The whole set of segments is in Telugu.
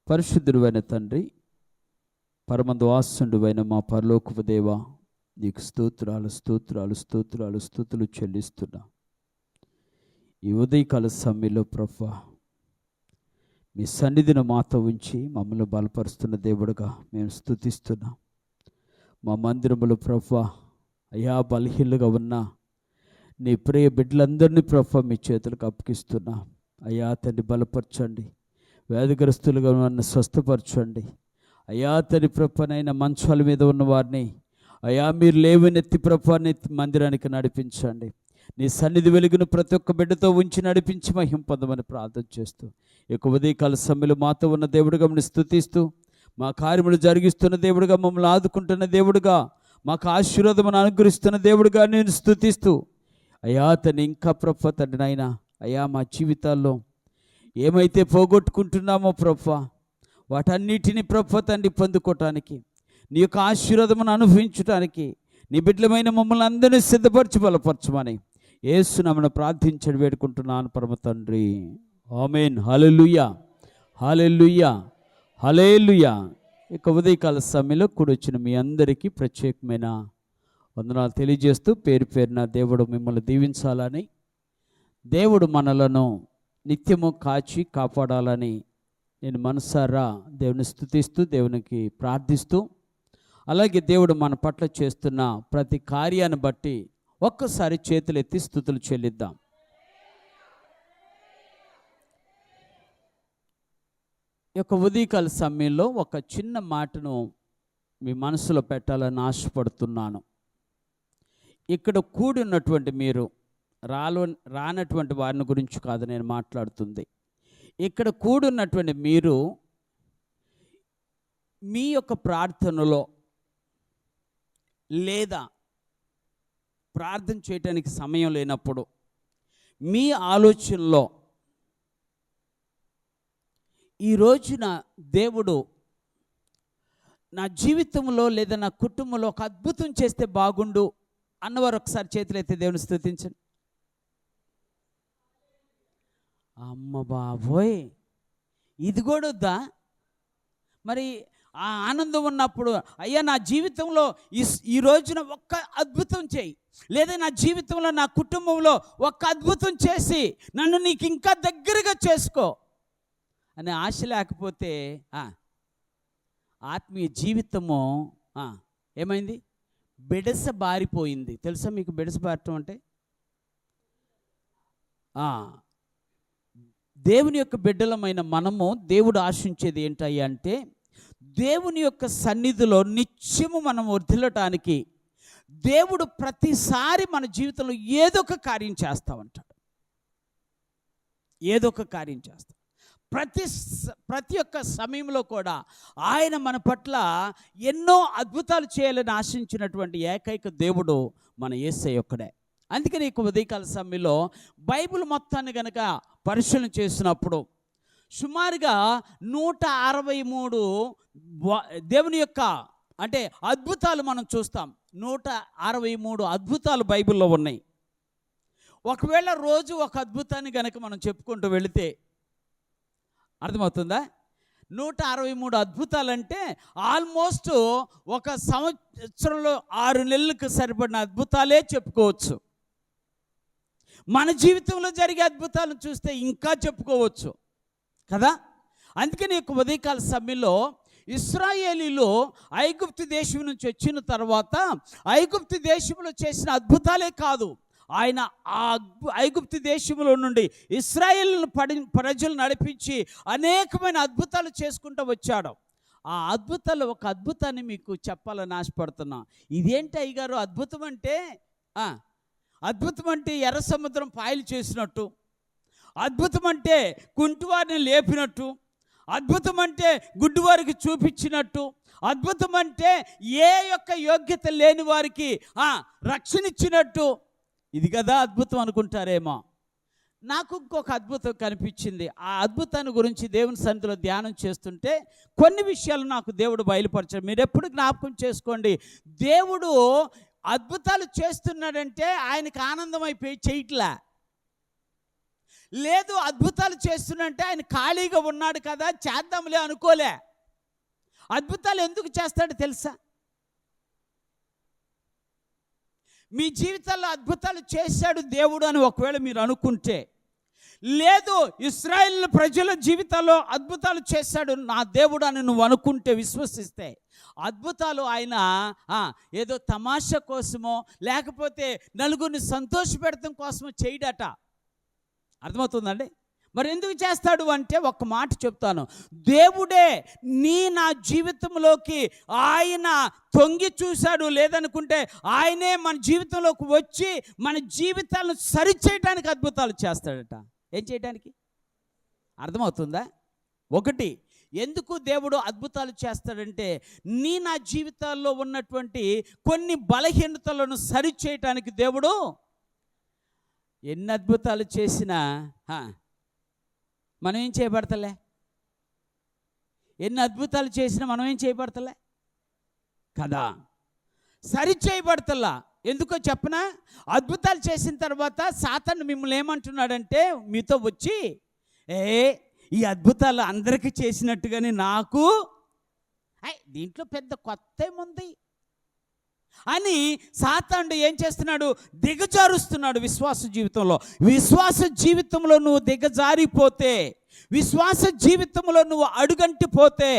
పరిశుద్ధుడైన తండ్రి, పరమద్వాసుండువైన మా పరలోకపు దేవా, నీకు స్తోత్రాలు స్తోత్రాలు స్తోత్రాలు స్తుతులు చెల్లిస్తున్నా. ఈ ఉదయకాల సమయంలో ప్రభువా, మీ సన్నిధిని మాతో ఉంచి మమ్మల్ని బలపరుస్తున్న దేవుడుగా మేము స్తుతిస్తున్నాం. మా మందిరములో ప్రభువా, అయా బలహీనలుగా ఉన్న నీ ప్రియ బిడ్డలందరినీ ప్రభువా మీ చేతులకు అప్పగిస్తున్నా. అయా తండ్రి, బలపరచండి. వ్యాధిగ్రస్తులుగా ఉన్న స్వస్థపరచండి. అయా తండ్రి ప్రభువనైనా మంచాల మీద ఉన్న వారిని అయా మీరు లేవనెత్తి ప్రభువాన్ని మందిరానికి నడిపించండి. నీ సన్నిధి వెలుగును ప్రతి ఒక్క బిడ్డతో ఉంచి నడిపించి మహిమ పొందమని ప్రార్థన చేస్తూ, ఇక ఉదయకాల సమయంలో మాతో ఉన్న దేవుడుగా మమ్మల్ని స్తుతిస్తూ, మా కార్యములు జరిగిస్తున్న దేవుడుగా, మమ్మల్ని ఆదుకుంటున్న దేవుడుగా, మాకు ఆశీర్వాదమును అనుగ్రహిస్తున్న దేవుడుగా నేను స్తుతిస్తూ, అయా తండ్రి ఇంకా ప్రభువా తండ్రి నాయనా, అయా మా జీవితాల్లో ఏమైతే పోగొట్టుకుంటున్నామో ప్రభువా, వాటన్నిటిని ప్రభువా తండ్రి పొందుకోవటానికి, నీ యొక్క ఆశీర్వాదమును అనుభవించడానికి నీ బిడ్డలమైన మమ్మల్ని అందరినీ సిద్ధపరచి బలపరచమని యేసు నామమున ప్రార్థించడి వేడుకుంటున్నాను పరమ తండ్రి. ఆమేన్. హల్లెలూయా, హల్లెలూయా, హల్లెలూయా. ఇక ఉదయకాల సమయంలో కూడి వచ్చిన మీ అందరికీ ప్రత్యేకమైన వందనాలు తెలియజేస్తూ, పేరు పేరున దేవుడు మిమ్మల్ని దీవించాలని, దేవుడు మనలను నిత్యము కాచి కాపాడాలని నేను మనసారా దేవుని స్తుతిస్తూ, దేవునికి ప్రార్థిస్తూ, అలాగే దేవుడు మన పట్ల చేస్తున్న ప్రతి కార్యాన్ని బట్టి ఒక్కసారి చేతులు ఎత్తి స్తుతులు చెల్లిద్దాం. ఈ యొక్క ఉదయకాల సమయంలో ఒక చిన్న మాటను మీ మనసులో పెట్టాలని ఆశపడుతున్నాను. ఇక్కడ కూడి ఉన్నటువంటి మీరు, రానటువంటి వారిని గురించి కాదు నేను మాట్లాడుతుంది. ఇక్కడ కూడున్నటువంటి మీరు మీ యొక్క ప్రార్థనలో లేదా ప్రార్థన చేయటానికి సమయం లేనప్పుడు మీ ఆలోచనలో ఈ రోజున దేవుడు నా జీవితంలో లేదా నా కుటుంబంలో ఒక అద్భుతం చేస్తే బాగుండు అన్నవారు ఒకసారి చేతులైతే దేవుని స్తుతించండి. అమ్మ బాబోయ్, ఇది కూడా వద్దా? మరి ఆ ఆనందం ఉన్నప్పుడు, అయ్యా నా జీవితంలో ఈ రోజున ఒక్క అద్భుతం చేయి, లేదా నా జీవితంలో నా కుటుంబంలో ఒక్క అద్భుతం చేసి నన్ను నీకు ఇంకా దగ్గరగా చేసుకో అనే ఆశ లేకపోతే ఆత్మీయ జీవితము ఏమైంది? బెడస బారిపోయింది. తెలుసా మీకు బెడస బారటం అంటే? దేవుని యొక్క బిడ్డలమైన మనము దేవుడు ఆశించేది ఏంటయ్యా అంటే, దేవుని యొక్క సన్నిధిలో నిత్యము మనం వర్ధిల్లటానికి దేవుడు ప్రతిసారి మన జీవితంలో ఏదో ఒక కార్యం చేస్తూ ఉంటాడు. ఏదో ఒక కార్యం చేస్తాడు. ప్రతి ఒక్క సమయంలో కూడా ఆయన మన పట్ల ఎన్నో అద్భుతాలు చేయాలని ఆశించినటువంటి ఏకైక దేవుడు మన యేసయ్య ఒక్కడే. అందుకని ఈ ఉదయకాల సమయంలో బైబిల్ మొత్తాన్ని కనుక పరిశీలన చేసినప్పుడు సుమారుగా 163 దేవుని యొక్క అంటే అద్భుతాలు మనం చూస్తాం. 163 అద్భుతాలు బైబిల్లో ఉన్నాయి. ఒకవేళ రోజు ఒక అద్భుతాన్ని కనుక మనం చెప్పుకుంటూ వెళితే అర్థమవుతుందా? 163 అద్భుతాలంటే ఆల్మోస్ట్ ఒక సంవత్సరంలో 6 నెలలకు సరిపడిన అద్భుతాలే చెప్పుకోవచ్చు. మన జీవితంలో జరిగే అద్భుతాలను చూస్తే ఇంకా చెప్పుకోవచ్చు కదా. అందుకని ఈ ఉదయకాల సమయంలో ఇశ్రాయేలీలు ఐగుప్తు దేశం నుంచి వచ్చిన తర్వాత ఐగుప్తు దేశంలో చేసిన అద్భుతాలే కాదు, ఆయన ఆ ఐగుప్తు దేశంలో నుండి ఇశ్రాయేలును ప్రజలు నడిపించి అనేకమైన అద్భుతాలు చేసుకుంటూ వచ్చాడు. ఆ అద్భుతాలు ఒక అద్భుతాన్ని మీకు చెప్పాలని ఆశపడుతున్నా. ఇదేంటి అయ్యగారు అద్భుతం అంటే? అద్భుతం అంటే ఎర్ర సముద్రం పాయలు చేసినట్టు, అద్భుతం అంటే కుంటివారిని లేపినట్టు, అద్భుతం అంటే గుడ్డివారికి చూపించినట్టు, అద్భుతం అంటే ఏ యొక్క యోగ్యత లేని వారికి రక్షణ ఇచ్చినట్టు, ఇది కదా అద్భుతం అనుకుంటారేమో. నాకు ఇంకొక అద్భుతం కనిపించింది. ఆ అద్భుతాన్ని గురించి దేవుని సన్నిధిలో ధ్యానం చేస్తుంటే కొన్ని విషయాలు నాకు దేవుడు బయలుపరిచాడు. మీరు ఎప్పుడు జ్ఞాపకం చేసుకోండి, దేవుడు అద్భుతాలు చేస్తున్నాడంటే ఆయనకు ఆనందం అయిపోయి చేయట్లా. లేదు అద్భుతాలు చేస్తున్నంటే ఆయన ఖాళీగా ఉన్నాడు కదా, చేద్దాంలే అనుకోలే. అద్భుతాలు ఎందుకు చేస్తాడో తెలుసా? మీ జీవితాల్లో అద్భుతాలు చేశాడు దేవుడు అని ఒకవేళ మీరు అనుకుంటే, లేదు ఇశ్రాయేల్ ప్రజల జీవితాల్లో అద్భుతాలు చేశాడు నా దేవుడు అని నువ్వు అనుకుంటే, విశ్వసిస్తే, అద్భుతాలు ఆయన ఏదో తమాషా కోసమో లేకపోతే నలుగురిని సంతోషపెడతం కోసమో చేయడట. అర్థమవుతుందండి? మరి ఎందుకు చేస్తాడు అంటే ఒక్క మాట చెప్తాను. దేవుడే నా జీవితంలోకి ఆయన తొంగి చూశాడు, లేదనుకుంటే ఆయనే మన జీవితంలోకి వచ్చి మన జీవితాలను సరిచేయడానికి అద్భుతాలు చేస్తాడట. ఏం చేయడానికి? అర్థమవుతుందా? ఒకటి, ఎందుకు దేవుడు అద్భుతాలు చేస్తాడంటే నా జీవితాల్లో ఉన్నటువంటి కొన్ని బలహీనతలను సరిచేయటానికి. దేవుడు ఎన్ని అద్భుతాలు చేసినా మనం ఏం చేయబడతలే. ఎన్ని అద్భుతాలు చేసినా మనం ఏం చేయబడతలే కదా, సరి చేయబడతల్లా. ఎందుకో చెప్పనా? అద్భుతాలు చేసిన తర్వాత సాతాను మిమ్మల్ని ఏమంటున్నాడంటే, మీతో వచ్చి ఈ అద్భుతాలు అందరికీ చేసినట్టుగానే నాకు దీంట్లో పెద్ద కొత్త ఏముంది అని సాతానుడు ఏం చేస్తున్నాడు? దిగజారుస్తున్నాడు విశ్వాస జీవితంలో. విశ్వాస జీవితంలో నువ్వు దిగజారిపోతే, విశ్వాస జీవితంలో నువ్వు అడుగంటిపోతే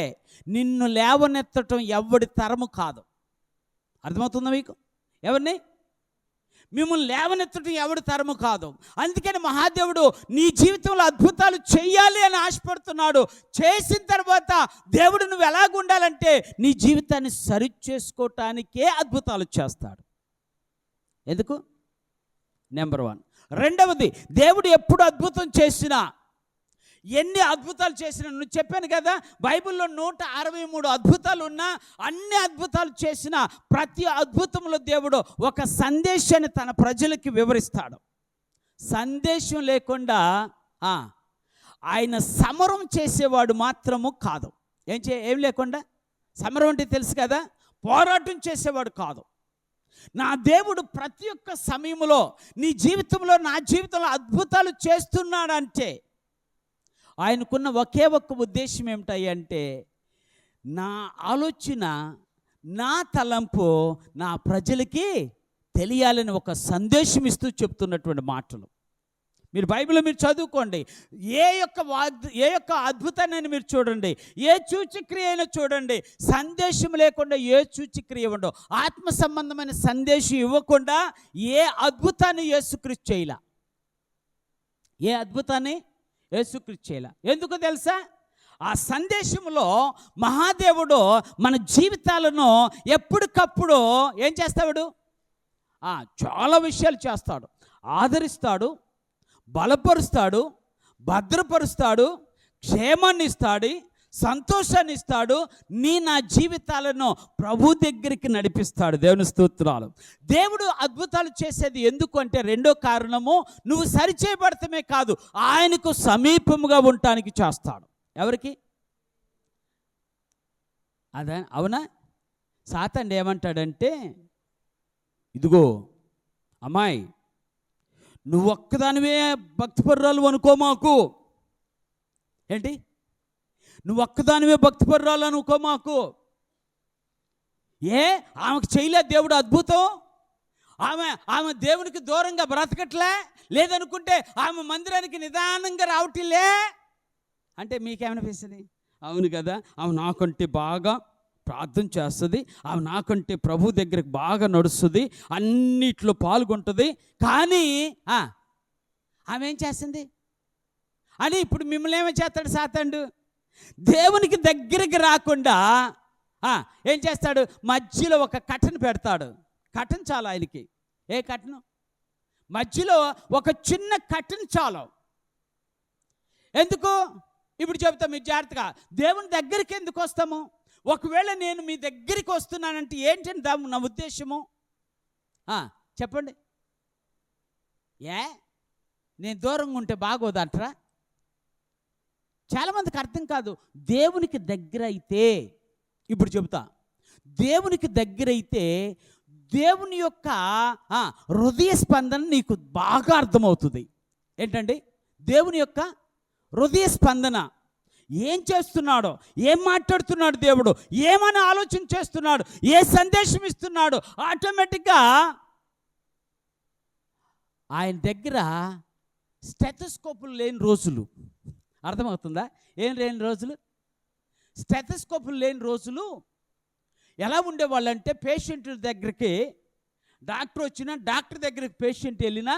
నిన్ను లేవనెత్తటం ఎవడి తరము కాదు. అర్థమవుతుందా మీకు? ఎవరిని? మిమ్మల్ని లేవనెత్తటం ఎవడి తరము కాదు. అందుకని మహాదేవుడు నీ జీవితంలో అద్భుతాలు చేయాలి అని ఆశపడుతున్నాడు. చేసిన తర్వాత దేవుడు నువ్వు ఎలాగుండాలంటే నీ జీవితాన్ని సరి చేసుకోవటానికే అద్భుతాలు చేస్తాడు. ఎందుకు? నెంబర్ 1. రెండవది, దేవుడు ఎప్పుడు అద్భుతం చేసినా, ఎన్ని అద్భుతాలు చేసినా, నువ్వు చెప్పాను కదా బైబిల్లో 163 అద్భుతాలు ఉన్నా, అన్ని అద్భుతాలు చేసిన ప్రతి అద్భుతంలో దేవుడు ఒక సందేశాన్ని తన ప్రజలకి వివరిస్తాడు. సందేశం లేకుండా ఆయన సమరం చేసేవాడు మాత్రము కాదు. ఏం లేకుండా సమరం అంటే తెలుసు కదా, పోరాటం చేసేవాడు కాదు. నా దేవుడు ప్రతి ఒక్క సమయంలో నీ జీవితంలో, నా జీవితంలో అద్భుతాలు చేస్తున్నాడంటే ఆయనకున్న ఒకే ఒక్క ఉద్దేశం ఏమిటంటే, నా ఆలోచన, నా తలంపు నా ప్రజలకి తెలియాలని ఒక సందేశం ఇస్తూ చెప్తున్నటువంటి మాటలు. మీరు బైబిల్లో మీరు చదువుకోండి. ఏ యొక్క అద్భుతాన్ని మీరు చూడండి, ఏ సూచక్రియ అయినా చూడండి, సందేశం లేకుండా ఏ సూచక్రియ ఉండవు. ఆత్మ సంబంధమైన సందేశం ఇవ్వకుండా ఏ అద్భుతాన్ని యేసుక్రీస్తు చేయలా. ఏ అద్భుతాన్ని యేసుక్రీస్తు చేయలా. ఎందుకు తెలుసా? ఆ సందేశంలో మహాదేవుడు మన జీవితాలను ఎప్పటికప్పుడు ఏం చేస్తాడు? చాలా విషయాలు చేస్తాడు. ఆదరిస్తాడు, బలపరుస్తాడు, భద్రపరుస్తాడు, క్షేమాన్ని ఇస్తాడు, సంతోషాన్ని ఇస్తాడు. నా జీవితాలను ప్రభు దగ్గరికి నడిపిస్తాడు. దేవుని స్తోత్రాలు. దేవుడు అద్భుతాలు చేసేది ఎందుకు అంటే, రెండో కారణము, నువ్వు సరిచేయబడటమే కాదు, ఆయనకు సమీపముగా ఉండటానికి చేస్తాడు. ఎవరికి? అదే అవునా? సాతాను ఏమంటాడంటే, ఇదిగో అమ్మాయి, నువ్వు ఒక్కదానివే భక్తిపరురాలు అనుకో మాకు. ఏంటి? నువ్వు ఒక్కదానివే భక్తిపరురాలు అనుకో మాకు. ఆమెకు చేయలేదు దేవుడు అద్భుతం? ఆమె దేవునికి దూరంగా బ్రతకట్లే? లేదనుకుంటే ఆమె మందిరానికి నిదానంగా రావట్లే అంటే మీకేమనిపిస్తుంది? అవును కదా, ఆమె నాకంటే బాగా ప్రార్థన చేస్తుంది, ఆమె నాకంటే ప్రభు దగ్గరికి బాగా నడుస్తుంది, అన్నిట్లో పాల్గొంటుంది, కానీ ఆమె ఏం చేస్తుంది అని ఇప్పుడు మిమ్మల్ని ఏమో చేస్తాడు సాతానుడు? దేవునికి దగ్గరికి రాకుండా ఏం చేస్తాడు? మధ్యలో ఒక కట్టను పెడతాడు. కట్టను చాలు ఆయనకి. ఏ కట్టను? మధ్యలో ఒక చిన్న కట్టను చాలు. ఎందుకు? ఇప్పుడు చెబుతాం మీరు జాగ్రత్తగా. దేవుని దగ్గరికి ఎందుకు వస్తాము? ఒకవేళ నేను మీ దగ్గరికి వస్తున్నానంటే ఏంటంటే నా ఉద్దేశము చెప్పండి. నేను దూరంగా ఉంటే బాగోదంటారా? చాలామందికి అర్థం కాదు. దేవునికి దగ్గర అయితే, ఇప్పుడు చెబుతా, దేవునికి దగ్గర అయితే దేవుని యొక్క హృదయ స్పందన నీకు బాగా అర్థమవుతుంది. ఏంటండి? దేవుని యొక్క హృదయ స్పందన. ఏం చేస్తున్నాడో, ఏం మాట్లాడుతున్నాడు దేవుడు, ఏమని ఆలోచన చేస్తున్నాడు, ఏ సందేశం ఇస్తున్నాడు, ఆటోమేటిక్గా ఆయన దగ్గర స్టెథోస్కోపులు లేని రోజులు. అర్థమవుతుందా? ఏం లేని రోజులు? స్టెథోస్కోపులు లేని రోజులు ఎలా ఉండేవాళ్ళంటే, పేషెంట్ దగ్గరికి డాక్టర్ వచ్చినా, డాక్టర్ దగ్గరికి పేషెంట్ వెళ్ళినా,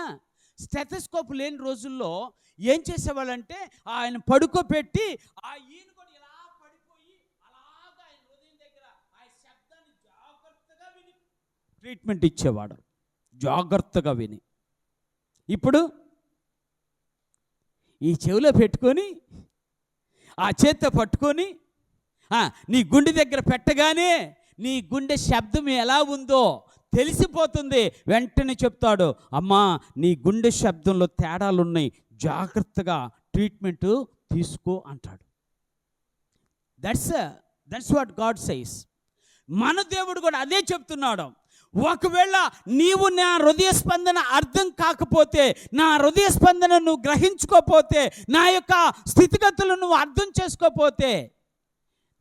స్టెథోస్కోప్ లేని రోజుల్లో ఏం చేసేవాళ్ళంటే ఆయన పడుకోబెట్టి ఈయన కూడా ఇలా పడిపోయి అలాగా ఆయన హృదయం దగ్గర ఆ శబ్దాన్ని జాగ్రత్తగా విని ట్రీట్మెంట్ ఇచ్చేవాడు. జాగ్రత్తగా విని. ఇప్పుడు ఈ చెవిలో పెట్టుకొని ఆ చేత్తో పట్టుకొని నీ గుండె దగ్గర పెట్టగానే నీ గుండె శబ్దం ఎలా ఉందో తెలిసిపోతుంది. వెంటనే చెప్తాడు, అమ్మా నీ గుండె శబ్దంలో తేడాలున్నాయి, జాగ్రత్తగా ట్రీట్మెంట్ తీసుకో అంటాడు. That's what God says. మన దేవుడు కూడా అదే చెప్తున్నాడు. ఒకవేళ నీవు నా హృదయ స్పందన అర్థం కాకపోతే, నా హృదయ స్పందన నువ్వు గ్రహించుకోపోతే, నా యొక్క స్థితిగతులను నువ్వు అర్థం చేసుకోపోతే,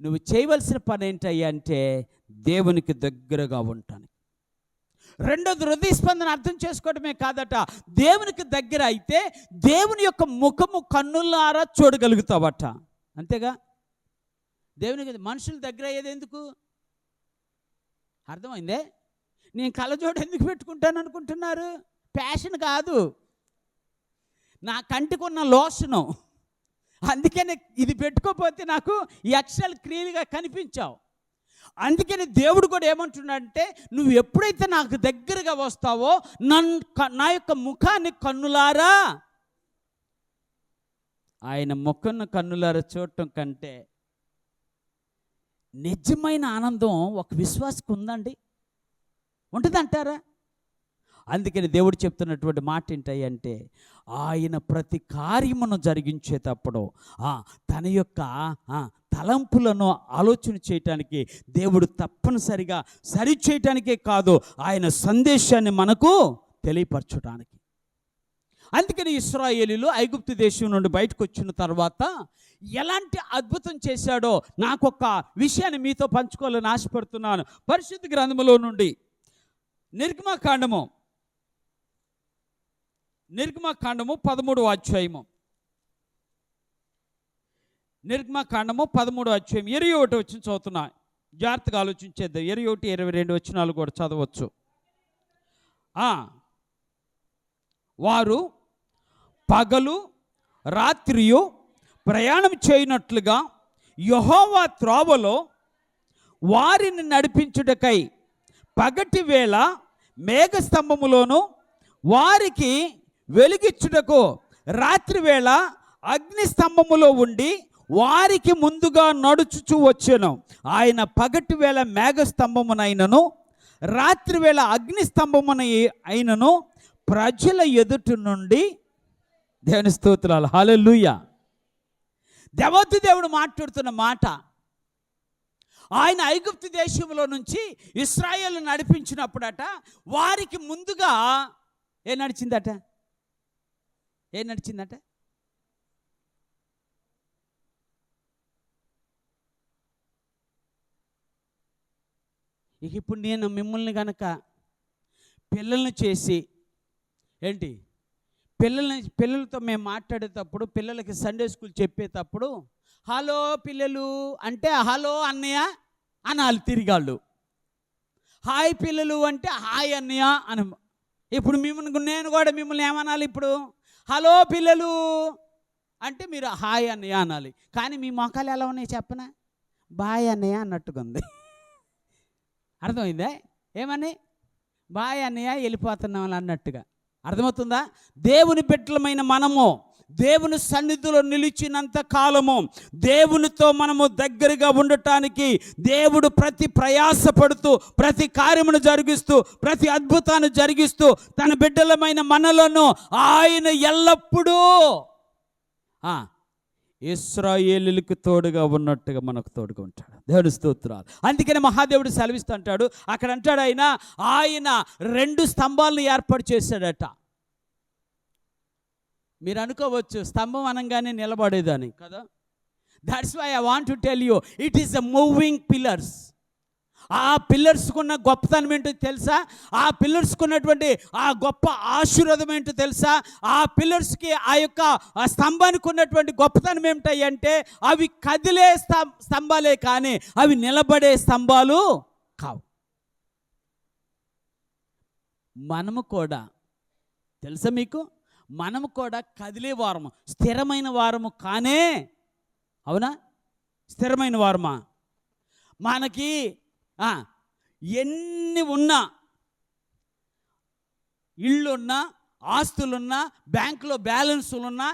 నువ్వు చేయవలసిన పని ఏంటయ్యా అంటే దేవునికి దగ్గరగా ఉంటాను. రెండోది, హృదయ స్పందన అర్థం చేసుకోవడమే కాదట, దేవునికి దగ్గర అయితే దేవుని యొక్క ముఖము కన్నులారా చూడగలుగుతావట. అంతేగా? దేవునికి మనుషుల దగ్గర అయ్యేది ఎందుకు? అర్థమైందే? నేను కళ్ళజోడు ఎందుకు పెట్టుకుంటాను అనుకుంటున్నారు? ప్యాషన్ కాదు, నా కంటికి ఉన్న లోషను. అందుకని ఇది పెట్టుకోకపోతే నాకు ఈ అక్షరాలు క్లియర్గా కనిపించావు. అందుకని దేవుడు కూడా ఏమంటున్నాడంటే, నువ్వు ఎప్పుడైతే నాకు దగ్గరగా వస్తావో నా యొక్క ముఖాన్ని కన్నులారా, ఆయన ముఖాన్ని కన్నులారా చూడటం కంటే నిజమైన ఆనందం ఒక విశ్వాసకు ఉందండి? ఉంటుందంటారా? అందుకని దేవుడు చెప్తున్నటువంటి మాట ఏంటంటే, ఆయన ప్రతి కార్యమును జరిగించేటప్పుడు తన యొక్క తలంపులను ఆలోచన చేయటానికి దేవుడు తప్పనిసరిగా సరి చేయటానికే కాదు, ఆయన సందేశాన్ని మనకు తెలియపరచడానికి. అందుకని ఇశ్రాయేలీయులు ఐగుప్తు దేశం నుండి బయటకు వచ్చిన తర్వాత ఎలాంటి అద్భుతం చేశాడో నాకొక విషయాన్ని మీతో పంచుకోవాలని ఆశపడుతున్నాను. పరిశుద్ధ గ్రంథములో నుండి నిర్గమకాండము 13వ అధ్యాయము. నిర్గమకాండము 13వ అధ్యాయం 21 వచనం చదువుతున్నా. జాగ్రత్తగా ఆలోచించేద్దాం. 21, 22 వచనాలు కూడా చదవచ్చు. వారు పగలు రాత్రియు ప్రయాణం చేయనట్లుగా యెహోవా త్రోవలో వారిని నడిపించుటకై పగటి వేళ మేఘస్తంభములోను వారికి వెలుగిచ్చుటకు రాత్రి వేళ అగ్నిస్తంభములో ఉండి వారికి ముందుగా నడుచుచూ వచ్చెను. ఆయన పగటి వేళ మేఘస్తంభమునైనను రాత్రి వేళ అగ్నిస్తంభమున అయినను ప్రజల ఎదుటి నుండి, దేవుని స్తోత్రాలు, హల్లెలూయా. దేవాతి దేవుడు మాట్లాడుతున్న మాట, ఆయన ఐగుప్తు దేశంలో నుంచి ఇశ్రాయేలు నడిపించినప్పుడట వారికి ముందుగా ఏం నడిచిందట? ఇక ఇప్పుడు నేను మిమ్మల్ని కనుక పిల్లల్ని చేసి పిల్లలతో మేము మాట్లాడేటప్పుడు, పిల్లలకి సండే స్కూల్ చెప్పేటప్పుడు హలో పిల్లలు అంటే హలో అన్నయ్య అనాలి తిరిగాళ్ళు. హాయ్ పిల్లలు అంటే హాయ్ అన్నయ్య అని. ఇప్పుడు నేను కూడా మిమ్మల్ని ఏమనాలి? ఇప్పుడు హలో పిల్లలు అంటే మీరు హాయ్ అన్నయ్య అనాలి. కానీ మీ మొఖాలు ఎలా ఉన్నాయి చెప్పనా? బాయ్ అన్నయ్య అన్నట్టుగా ఉంది. అర్థమైందా? ఏమని? బాయ్ అన్నయ్య వెళ్ళిపోతున్నాం అన్నట్టుగా. అర్థమవుతుందా? దేవుని బిడ్డలమైన మనము దేవుని సన్నిధిలో నిలిచినంత కాలము దేవునితో మనము దగ్గరగా ఉండటానికి దేవుడు ప్రతి ప్రయాసపడుతూ, ప్రతి కార్యమును జరిగిస్తూ, ప్రతి అద్భుతాన్ని జరిగిస్తూ తన బిడ్డలమైన మనలను ఆయన ఎల్లప్పుడూ ఇశ్రాయేలులకు తోడుగా ఉన్నట్టుగా మనకు తోడుగా ఉంటాడు. దేవుని స్తోత్రాలు. అందుకని మహాదేవుడు సెలవిస్తూ అంటాడు, అక్కడ అంటాడు ఆయన 2 స్తంభాలను ఏర్పాటు చేశాడట. మీరు అనుకోవచ్చు స్తంభం అనగానే నిలబడేదని కదా. That's why I want to tell you, it is the moving pillars. ఆ పిల్లర్స్కున్న గొప్పతనం ఏంటో తెలుసా? ఆ పిల్లర్స్కున్నటువంటి ఆ గొప్ప ఆశీర్వాదం ఏంటో తెలుసా? ఆ పిల్లర్స్కి ఆ యొక్క ఆ స్తంభానికి ఉన్నటువంటి గొప్పతనం ఏమిటంటే అవి కదిలే స్తంభాలే కానీ అవి నిలబడే స్తంభాలు కావు. మనము కూడా తెలుసా మీకు, మనము కూడా కదిలే వారము, స్థిరమైన వారము కానే. అవునా? స్థిరమైన వారమా? మనకి ఎన్ని ఉన్నా, ఇళ్ళున్నా, ఆస్తులున్నా, బ్యాంకులో బ్యాలెన్సులున్నా,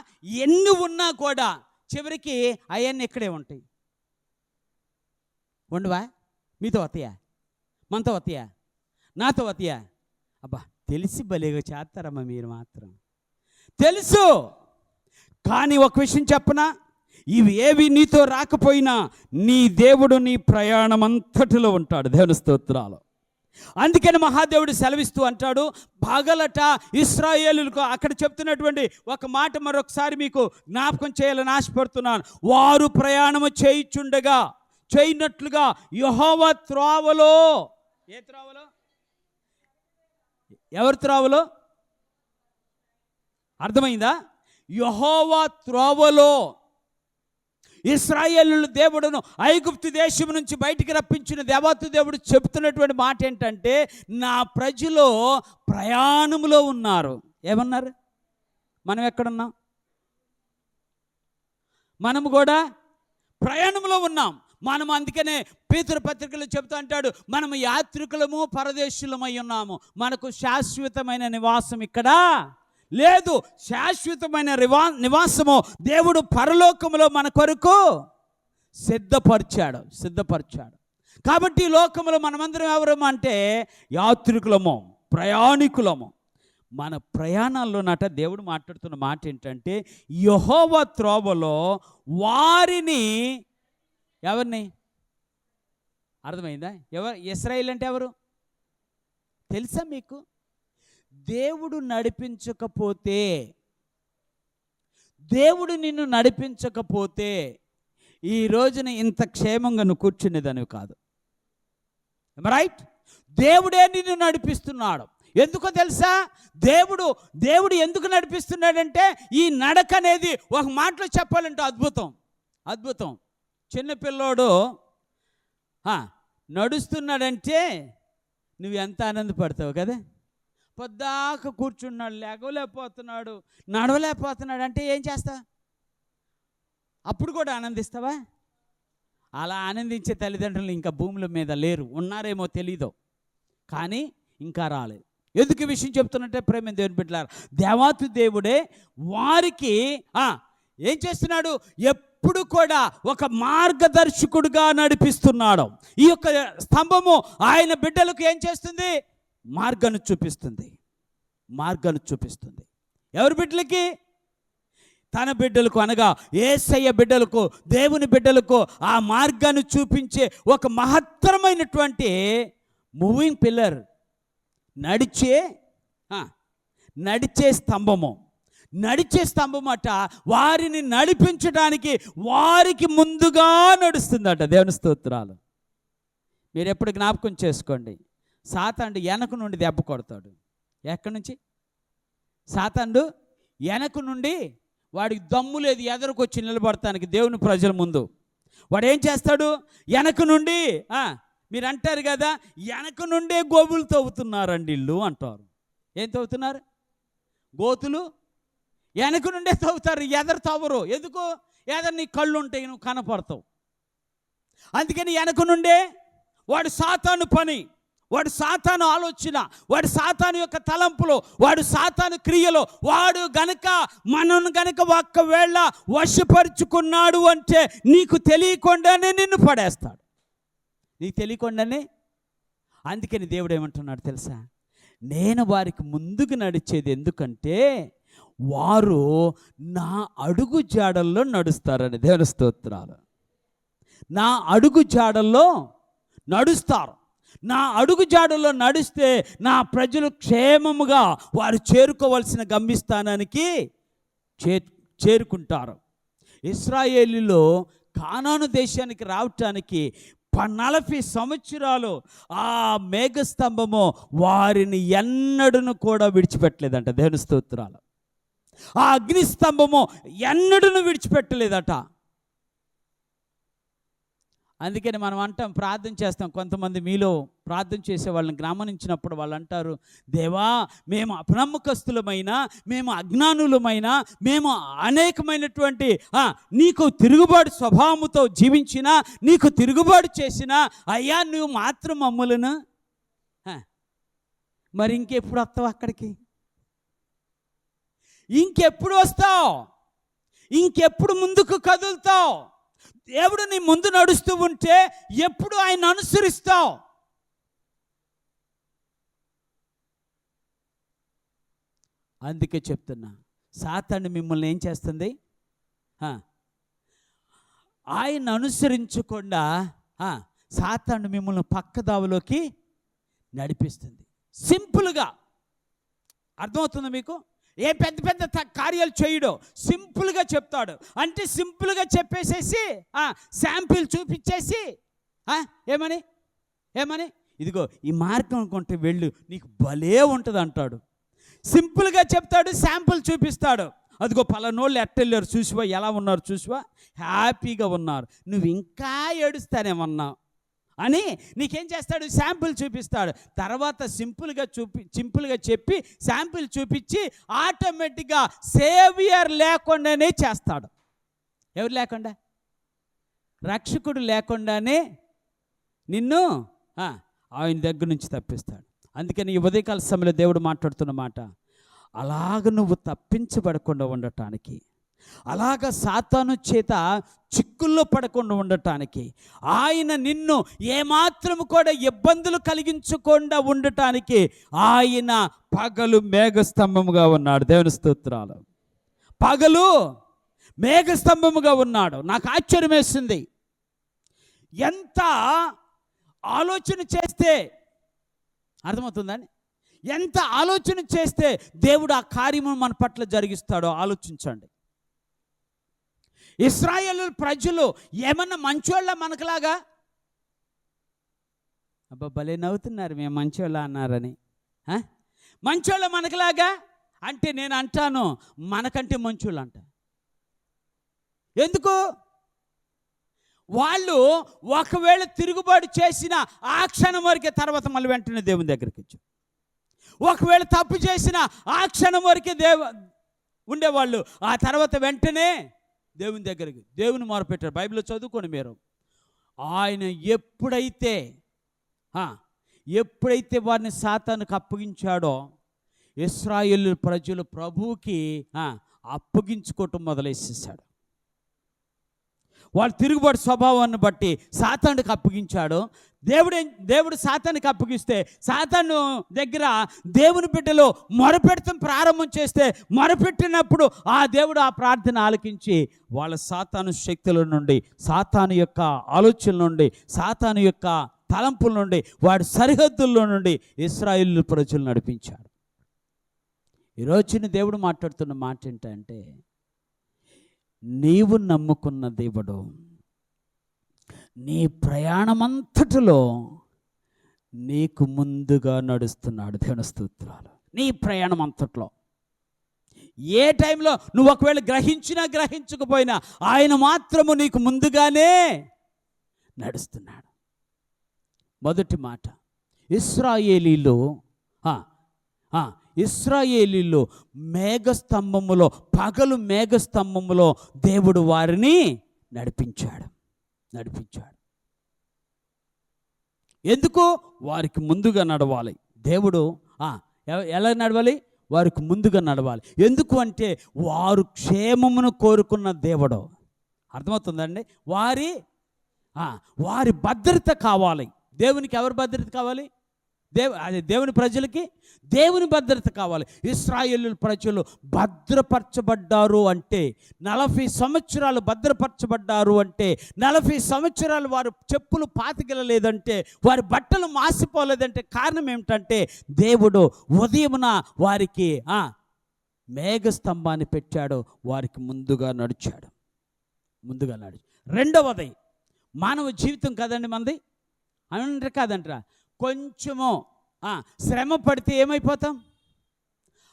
ఎన్ని ఉన్నా కూడా చివరికి అవన్నీ ఇక్కడే ఉంటాయి. ఉండవా? మీతో వస్తాయా? మనతో వస్తాయా? నాతో వస్తాయా? అబ్బా, తెలిసి భలేగా చేస్తారమ్మా మీరు మాత్రం. తెలుసు, కానీ ఒక విషయం చెప్పనా, ఇవి ఏవి నీతో రాకపోయినా నీ దేవుడు నీ ప్రయాణం అంతటిలో ఉంటాడు. దేవుని స్తోత్రాలు. అందుకని మహాదేవుడు సెలవిస్తూ అంటాడు, పగలట ఇశ్రాయేలులకు అక్కడ చెప్తున్నటువంటి ఒక మాట మరొకసారి మీకు జ్ఞాపకం చేయాలని ఆశపడుతున్నాను. వారు ప్రయాణము చేయనట్లుగా యెహోవా త్రోవలో, ఏ త్రోవలో? ఎవరి త్రోవలో? అర్థమైందా? యెహోవా త్రోవలో ఇశ్రాయేలు దేవుడును ఐగుప్తు దేశం నుంచి బయటికి రప్పించిన దేవాతు దేవుడు చెప్తున్నటువంటి మాట ఏంటంటే, నా ప్రజలు ప్రయాణములో ఉన్నారు. ఏమన్నారు? మనం ఎక్కడున్నాం? మనము కూడా ప్రయాణంలో ఉన్నాం. మనం అందుకనే పేతురు పత్రికలో చెప్తూ అంటాడు, మనము యాత్రికులము పరదేశులమై ఉన్నాము, మనకు శాశ్వతమైన నివాసం ఇక్కడ లేదు. శాశ్వతమైన నివాసము దేవుడు పరలోకములో మన కొరకు సిద్ధపరిచాడు. కాబట్టి ఈ లోకములో మనమందరం ఎవరము అంటే యాత్రికులము, ప్రయాణికులము. మన ప్రయాణాల్లో దేవుడు మాట్లాడుతున్న మాట ఏంటంటే, యెహోవా త్రోవలో వారిని, ఎవరిని? అర్థమైందా? ఇశ్రాయేలు అంటే ఎవరు తెలుసా మీకు? దేవుడు నడిపించకపోతే, దేవుడు నిన్ను నడిపించకపోతే ఈ రోజున ఇంత క్షేమంగా నువ్వు కూర్చునేదానివి కాదు. రైట్? దేవుడే నిన్ను నడిపిస్తున్నాడు. ఎందుకో తెలుసా? దేవుడు ఎందుకు నడిపిస్తున్నాడంటే, ఈ నడక అనేది ఒక మాటలో చెప్పాలంటే అద్భుతం. చిన్నపిల్లోడు నడుస్తున్నాడంటే నువ్వు ఎంత ఆనందపడతావు కదా. పొద్దాక కూర్చున్నాడు, లేగలేకపోతున్నాడు, నడవలేకపోతున్నాడు అంటే ఏం చేస్తా? అప్పుడు కూడా ఆనందిస్తావా? అలా ఆనందించే తల్లిదండ్రులు ఇంకా భూముల మీద లేరు. ఉన్నారేమో తెలీదు, కానీ ఇంకా రాలేదు. ఎందుకు ఈ విషయం చెప్తున్నట్టే ప్రేమ దేవుని బిడ్డలారా, దేవాతు దేవుడే వారికి ఏం చేస్తున్నాడు? ఎప్పుడు కూడా ఒక మార్గదర్శకుడుగా నడిపిస్తున్నాడు. ఈ యొక్క స్తంభము ఆయన బిడ్డలకు ఏం చేస్తుంది? మార్గాన్ని చూపిస్తుంది. ఎవరి బిడ్డలకి? తన బిడ్డలకు, అనగా యేసయ్య బిడ్డలకు, దేవుని బిడ్డలకు ఆ మార్గాన్ని చూపించే ఒక మహత్తరమైనటువంటి మూవింగ్ పిల్లర్, నడిచే స్తంభం అట. వారిని నడిపించడానికి వారికి ముందుగా నడుస్తుందట. దేవుని స్తోత్రాలు. మీరు ఎప్పుడు జ్ఞాపకం చేసుకోండి, సాతానుడు వెనక నుండి దెబ్బ కొడతాడు. ఎక్కడి నుంచి? సాతానుడు వెనక నుండి, వాడికి దమ్ము లేదు ఎదురుకొచ్చి నిలబడటానికి దేవుని ప్రజల ముందు. వాడు ఏం చేస్తాడు? వెనక నుండి, మీరు అంటారు కదా, వెనక నుండే గోవులు తవ్వుతున్నారండి ఇల్లు అంటారు. ఏం తవ్వుతున్నారు? గోతులు వెనక నుండే తవ్వుతారు, ఎదరు తవ్వరు. ఎందుకు? ఎదరు నీ కళ్ళు ఉంటాయి, నువ్వు కనపడతావు. అందుకని వెనక నుండే వాడు సాతాను పని, వాడు సాతాను ఆలోచన, వాడు సాతాను యొక్క తలంపులు, వాడు సాతాను క్రియలు, వాడు గనక మనను గనక ఒక్కవేళ వశపరుచుకున్నాడు అంటే నీకు తెలియకుండానే నిన్ను పడేస్తాడు. నీకు తెలియకుండానే. అందుకని దేవుడు ఏమంటున్నాడు తెలుసా? నేను వారికి ముందుకు నడిచేది ఎందుకంటే వారు నా అడుగు జాడల్లో నడుస్తారని. దేవుని స్తోత్రాలు. నా అడుగు జాడల్లో నడుస్తారు. నా అడుగు జాడల్లో నడిస్తే నా ప్రజలు క్షేమముగా వారు చేరుకోవలసిన గమ్యస్థానానికి చేరుకుంటారు. ఇశ్రాయేలీలో కానాను దేశానికి రావటానికి 40 సంవత్సరాలు ఆ మేఘస్తంభము వారిని ఎన్నడూను కూడా విడిచిపెట్టలేదంట. దేవుని స్తోత్రాలు. ఆ అగ్నిస్తంభము ఎన్నడూను విడిచిపెట్టలేదట. అందుకని మనం అంటాం, ప్రార్థన చేస్తాం. కొంతమంది మీలో ప్రార్థన చేసే వాళ్ళని గమనించినప్పుడు వాళ్ళు అంటారు, దేవా మేము అప్రముఖస్తులమైనా, మేము అజ్ఞానులమైనా, మేము అనేకమైనటువంటి నీకు తిరుగుబాటు స్వభావముతో జీవించినా, నీకు తిరుగుబాటు చేసినా, అయ్యా నువ్వు మాత్రం మమ్ములను మరి ఇంకెప్పుడు వస్తావు అక్కడికి? ఇంకెప్పుడు వస్తావు? ఇంకెప్పుడు ముందుకు కదులుతావు? దేవుడు నీ ముందు నడుస్తూ ఉంటే ఎప్పుడు ఆయన అనుసరిస్తావు? అందుకే చెప్తున్నా, సాతాను మిమ్మల్ని ఏం చేస్తుంది? ఆయన అనుసరించకుండా సాతాను మిమ్మల్ని పక్కదావలోకి నడిపిస్తుంది. సింపుల్గా అర్థమవుతుందా మీకు? ఏ పెద్ద పెద్ద కార్యాలు చేయడు, సింపుల్గా చెప్తాడు. అంటే సింపుల్గా చెప్పేసేసి శాంపిల్ చూపించేసి ఏమని ఇదిగో ఈ మార్గం అనుకుంటే వెళ్ళు, నీకు భలే ఉంటుంది అంటాడు. సింపుల్గా చెప్తాడు, శాంపుల్ చూపిస్తాడు. అదిగో పలానోళ్ళు ఎట్టెళ్ళారు చూసివా, ఎలా ఉన్నారు చూసివా, హ్యాపీగా ఉన్నారు, నువ్వు ఇంకా ఏడుస్తానేమన్నావు అని నీకేం చేస్తాడు? శాంపుల్ చూపిస్తాడు. తర్వాత సింపుల్గా చెప్పి శాంపుల్ చూపించి ఆటోమేటిక్గా సేవియర్ లేకుండానే చేస్తాడు. ఎవరు లేకుండా? రక్షకుడు లేకుండానే నిన్ను ఆయన దగ్గర నుంచి తప్పిస్తాడు. అందుకని ఈ ఉదయకాల సమయంలో దేవుడు మాట్లాడుతున్న మాట, అలాగ నువ్వు తప్పించబడకుండా ఉండటానికి, అలాగ సాతాను చేత చిక్కుల్లో పడకుండా ఉండటానికి, ఆయన నిన్ను ఏమాత్రము కూడా ఇబ్బందులు కలిగించకుండా ఉండటానికి ఆయన పగలు మేఘస్తంభముగా ఉన్నాడు. దేవుని స్తోత్రాలు. పగలు మేఘస్తంభముగా ఉన్నాడు. నాకు ఆశ్చర్యం వేస్తుంది. ఎంత ఆలోచన చేస్తే అర్థమవుతుందని, ఎంత ఆలోచన చేస్తే దేవుడు ఆ కార్యము మన పట్ల జరిగిస్తాడో ఆలోచించండి. ఇశ్రాయేలు ప్రజలు ఏమన్నా మంచోళ్ళ మనకులాగా? అబ్బా భలే నవ్వుతున్నారు, మేము మంచోళ్ళ అన్నారని. మంచోళ్ళ మనకులాగా అంటే నేను అంటాను, మనకంటే మంచోళ్ళు అంట. ఎందుకు? వాళ్ళు ఒకవేళ తిరుగుబాటు చేసిన ఆ క్షణం వరకే, తర్వాత మళ్ళీ వెంటనే దేవుని దగ్గరికి వచ్చి, ఒకవేళ తప్పు చేసిన ఆ క్షణం వరకే ఉండేవాళ్ళు, ఆ తర్వాత వెంటనే దేవుని దగ్గరికి, దేవుని మొరపెట్టారు. బైబిల్లో చదువుకోండి మీరు. ఆయన ఎప్పుడైతే వారిని సాతానుకు అప్పగించాడో, ఇశ్రాయేలు ప్రజలు ప్రభువుకి అప్పగించుకోవటం మొదలెసేసాడు. వాళ్ళు తిరుగుబాటు స్వభావాన్ని బట్టి సాతానుకు అప్పగించాడు. దేవుడు సాతానుకు అప్పగిస్తే, సాతాను దగ్గర దేవుని బిడ్డలు మొరపెడతాం ప్రారంభం చేస్తే, మొరపెట్టినప్పుడు ఆ దేవుడు ఆ ప్రార్థన ఆలకించి వాళ్ళ సాతాను శక్తుల నుండి, సాతాను యొక్క ఆలోచనల నుండి, సాతాను యొక్క తలంపుల నుండి, వాడి సరిహద్దుల్లో నుండి ఇశ్రాయేలు ప్రజలు నడిపించాడు. ఈరోజున దేవుడు మాట్లాడుతున్న మాట ఏంటంటే, నీవు నమ్ముకున్న దేవుడు నీ ప్రయాణమంతటిలో నీకు ముందుగా నడుస్తున్నాడు. దేవుని స్తోత్రాలు. నీ ప్రయాణం అంతట్లో ఏ టైంలో నువ్వు ఒకవేళ గ్రహించినా గ్రహించకపోయినా ఆయన మాత్రము నీకు ముందుగానే నడుస్తున్నాడు. మొదటి మాట, ఇశ్రాయేలీలో మేఘస్తంభములో, పగలు మేఘస్తంభములో దేవుడు వారిని నడిపించాడు. ఎందుకు? వారికి ముందుగా నడవాలి. దేవుడు ఎలా నడవాలి? వారికి ముందుగా నడవాలి. ఎందుకు అంటే వారు క్షేమమును కోరుకున్న దేవుడు. అర్థమవుతుందండి? వారి భద్రత కావాలి. దేవునికి ఎవరి భద్రత కావాలి? దేవుని ప్రజలకి దేవుని భద్రత కావాలి. ఇశ్రాయేలు ప్రజలు భద్రపరచబడ్డారు అంటే, 40 సంవత్సరాలు భద్రపరచబడ్డారు అంటే, 40 సంవత్సరాలు వారు చెప్పులు పాతికెళ్ళలేదంటే, వారి బట్టలు మాసిపోలేదంటే కారణం ఏమిటంటే, దేవుడు ఉదయమున వారికి మేఘస్తంభాన్ని పెట్టాడో వారికి ముందుగా నడిచాడు. రెండవది మానవ జీవితం కదండి మనది, అనంటారా కాదంటారా? కొంచెము శ్రమ పడితే ఏమైపోతాం?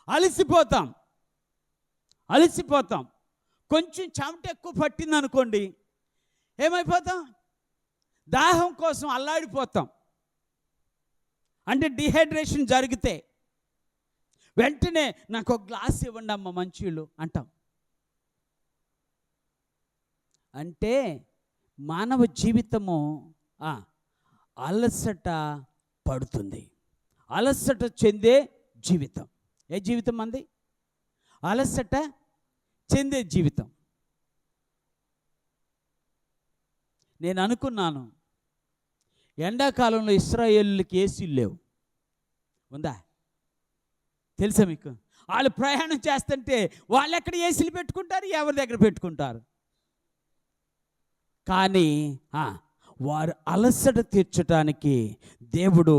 అలసిపోతాం. కొంచెం చెమట ఎక్కువ పట్టింది అనుకోండి, ఏమైపోతాం? దాహం కోసం అల్లాడిపోతాం. అంటే డిహైడ్రేషన్ జరిగితే వెంటనే నాకు ఒక గ్లాస్ ఇవ్వండి అమ్మ మంచినీళ్ళు అంటాం. అంటే మానవ జీవితము అలసట పడుతుంది, అలసట చెందే జీవితం. ఏ జీవితం అంది? అలసట చెందే జీవితం. నేను అనుకున్నాను, ఎండాకాలంలో ఇశ్రాయేలుకి ఏసీలు లేవు, ఉందా? తెలుసా మీకు? వాళ్ళు ప్రయాణం చేస్తుంటే వాళ్ళు ఎక్కడ ఏసీలు పెట్టుకుంటారు, ఎవరి దగ్గర పెట్టుకుంటారు? కానీ వారు అలసట తీర్చడానికి దేవుడు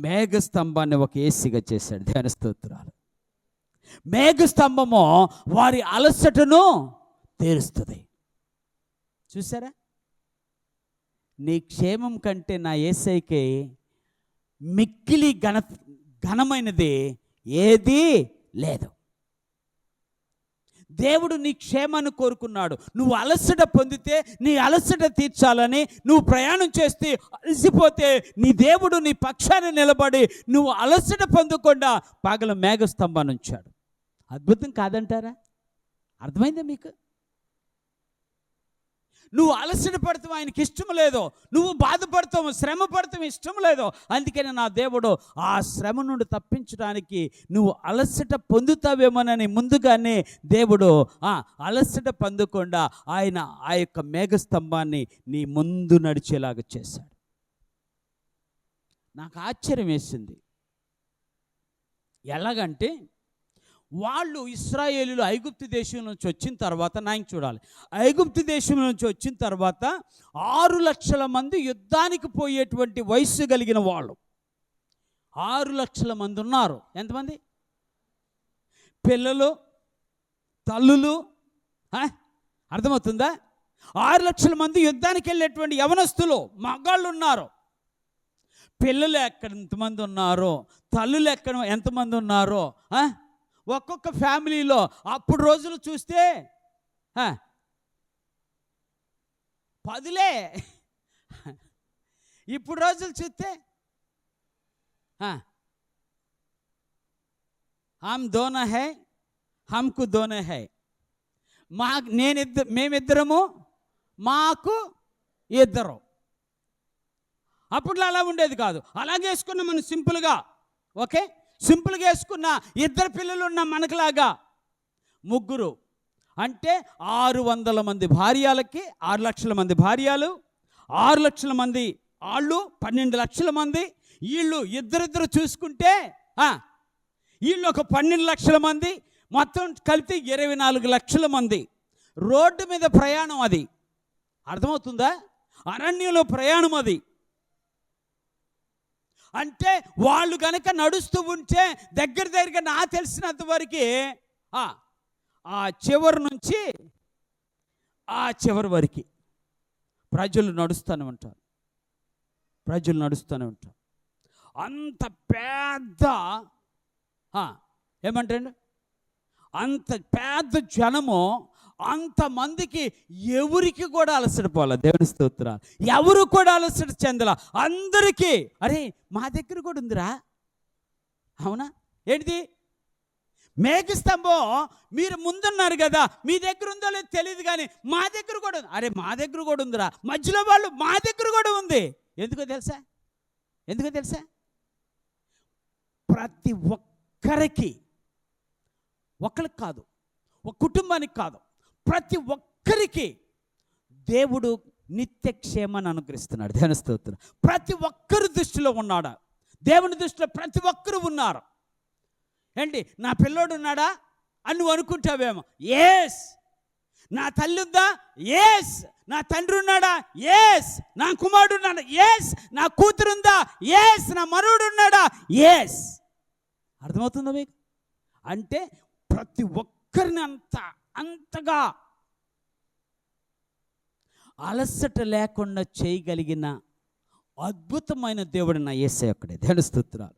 మేఘస్తంభాన్ని ఒక ఏసీగా చేశాడు. దేవుని స్తోత్రాలు. మేఘస్తంభము వారి అలసటను తీరుస్తుంది. చూసారా? నీ క్షేమం కంటే నా యేసయ్యకి మిక్కిలి ఘనమైనది ఏదీ లేదు. దేవుడు నీ క్షేమాన్ని కోరుకున్నాడు. నువ్వు అలసట పొందితే నీ అలసట తీర్చాలని నువ్వు ప్రయాణం చేస్తే అలసిపోతే నీ దేవుడు నీ పక్షాన్ని నిలబడి నువ్వు అలసట పొందకుండా పగల మేఘస్తంభాన్ని ఉంచాడు. అద్భుతం కాదంటారా? అర్థమైందా మీకు? నువ్వు అలసట పడతావు, ఆయనకి ఇష్టం లేదో. నువ్వు బాధపడతావు, శ్రమ పడతావు, ఇష్టం లేదో. అందుకని నా దేవుడు ఆ శ్రమ నుండి తప్పించడానికి నువ్వు అలసట పొందుతావేమోనని ముందుగానే దేవుడు అలసట పొందకుండా ఆయన ఆ యొక్క మేఘస్తంభాన్ని నీ ముందు నడిచేలాగా చేశాడు. నాకు ఆశ్చర్యం వేసింది. ఎలాగంటే వాళ్ళు ఇశ్రాయేలీయులు ఐగుప్తు దేశం నుంచి వచ్చిన తర్వాత, చూడాలి, ఐగుప్తు దేశం నుంచి వచ్చిన తర్వాత 6 లక్షల మంది యుద్ధానికి పోయేటువంటి వయస్సు కలిగిన వాళ్ళు 6 లక్షల మంది ఉన్నారు. ఎంతమంది? పిల్లలు, తల్లులు. అర్థమవుతుందా? 6 లక్షల మంది యుద్ధానికి వెళ్ళేటువంటి యవనస్తులు, మగాళ్ళు ఉన్నారు. పిల్లలు ఎక్కడ ఎంతమంది ఉన్నారో, తల్లులు ఎక్కడ ఎంతమంది ఉన్నారో, ఒక్కొక్క ఫ్యామిలీలో అప్పుడు రోజులు చూస్తే 10లే. ఇప్పుడు రోజులు చూస్తే హమ్ దోనా హై, హమ్కు దోనా హై. మేమిద్దరము, మాకు ఇద్దరు. అప్పుడు అలా ఉండేది కాదు. అలాగే వేసుకున్నాం మనం సింపుల్గా. ఓకే, సింపుల్గా వేసుకున్న 2 పిల్లలు ఉన్న మనకులాగా 3. అంటే 600 మంది భార్యలకి 6 లక్షల మంది భార్యలు, 6 లక్షల మంది వాళ్ళు, 12 లక్షల మంది. వీళ్ళు ఇద్దరిద్దరు చూసుకుంటే వీళ్ళు ఒక 12 లక్షల మంది, మొత్తం కలిపి 24 లక్షల మంది. రోడ్డు మీద ప్రయాణం అది. అర్థమవుతుందా? అరణ్యంలో ప్రయాణం అది. అంటే వాళ్ళు కనుక నడుస్తూ ఉంటే దగ్గరగా నా తెలిసినంత వరకు ఆ చివరి నుంచి ఆ చివరి వరకు ప్రజలు నడుస్తూనే ఉంటారు. అంత పెద్ద ఏమంటారండి, అంత పెద్ద జనము, అంతమందికి ఎవరికి కూడా అలసటపోలే. దేవుని స్తోత్రాలు. ఎవరు కూడా అలసట చెందల. అందరికీ అరే మా దగ్గర కూడా ఉందిరా. అవునా? ఏంటిది? మేఘస్తంభం. మీరు ముందున్నారు కదా, మీ దగ్గర ఉందో లేదో తెలియదు, కానీ మా దగ్గర కూడా ఉంది. అరే మా దగ్గర కూడా ఉందిరా. మధ్యలో వాళ్ళు మా దగ్గర కూడా ఉంది. ఎందుకో తెలుసా? ప్రతి ఒక్కరికి, ఒక్కరికి కాదు, ఒక కుటుంబానికి కాదు, ప్రతి ఒక్కరికి దేవుడు నిత్య క్షేమాన్ని అనుగ్రహిస్తున్నాడు. దేవుని స్తోత్రం. ప్రతి ఒక్కరి దృష్టిలో ఉన్నాడా? దేవుని దృష్టిలో ప్రతి ఒక్కరు ఉన్నారు. ఏంటి, నా పిల్లోడు ఉన్నాడా అని నువ్వు అనుకుంటావేమో. ఎస్. నా తల్లి ఉందా? ఎస్. నా తండ్రి ఉన్నాడా? ఎస్. నా కుమారుడు ఉన్నాడా? ఎస్. నా కూతురు ఉందా? ఎస్. నా మనవడు ఉన్నాడా? ఎస్. అర్థమవుతుందా మీకు? అంటే ప్రతి ఒక్కరిని అంతగా అలసట లేకుండా చేయగలిగిన అద్భుతమైన దేవుడు నా యేసయ్య ఒక్కడే. దేవుని స్తోత్రాలు.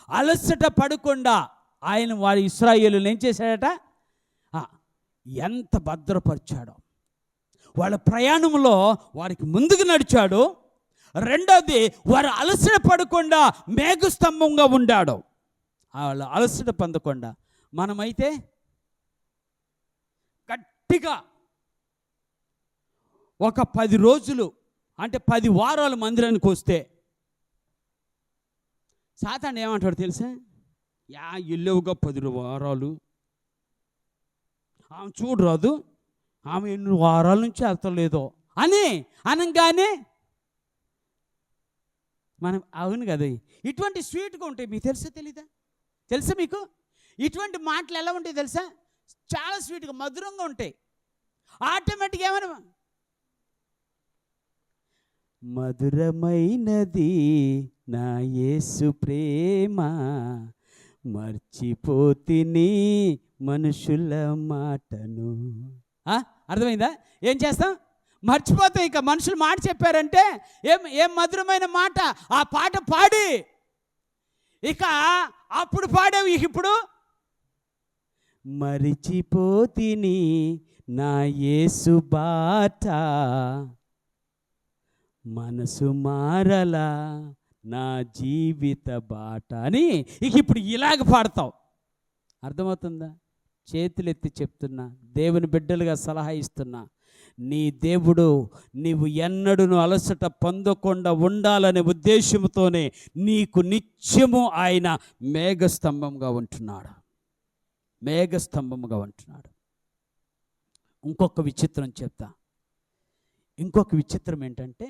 అలసట పడకుండా ఆయన వారి ఇశ్రాయేలును ఏం చేశాడట, ఎంత భద్రపరిచాడో. వాళ్ళ ప్రయాణంలో వారికి ముందుకు నడిచాడు. రెండోది, వారు అలసట పడకుండా మేఘస్తంభంగా ఉండాడు. వాళ్ళు అలసట పొందకుండా. మనమైతే గట్టిగా ఒక 10 రోజులు అంటే 10 వారాలు మందిరానికి వస్తే సాతాను ఏమంటాడు తెలుసా? ఇల్లేవుగా 10 వారాలు, ఆమె చూడరాదు, ఆమె ఎన్ని వారాల నుంచి వెళ్తలేదో అని అనగానే మనం అవును కదా, ఇటువంటి స్వీట్గా ఉంటాయి. మీకు తెలుసా తెలీదా? తెలుసా మీకు? ఇటువంటి మాటలు ఎలా ఉంటాయి తెలుసా? చాలా స్వీట్గా మధురంగా ఉంటాయి. ఆటోమేటిక్గా ఏమైనా మధురమైనది నా యేసు ప్రేమ, మర్చిపోతిని మనుషుల మాటను. అర్థమైందా? ఏం చేస్తాం? మర్చిపోతాం. ఇక మనుషులు మాట చెప్పారంటే ఏం మధురమైన మాట. ఆ పాట పాడి ఇక అప్పుడు పాడావు, ఇప్పుడు మరిచిపోతిని నా యేసు బాట, మనసు మారలా నా జీవిత బాట అని ఇక ఇప్పుడు ఇలాగ పాడతావు. అర్థమవుతుందా? చేతులెత్తి చెప్తున్నా, దేవుని బిడ్డలుగా సలహా ఇస్తున్నా, నీ దేవుడు నీవు ఎన్నడూను అలసట పొందకుండా ఉండాలనే ఉద్దేశంతోనే నీకు నిత్యము ఆయన మేఘస్తంభంగా ఉంటున్నాడు. మేఘస్తంభంగా ఉంటున్నాడు. ఇంకొక విచిత్రం చెప్తా. ఇంకొక విచిత్రం ఏంటంటే,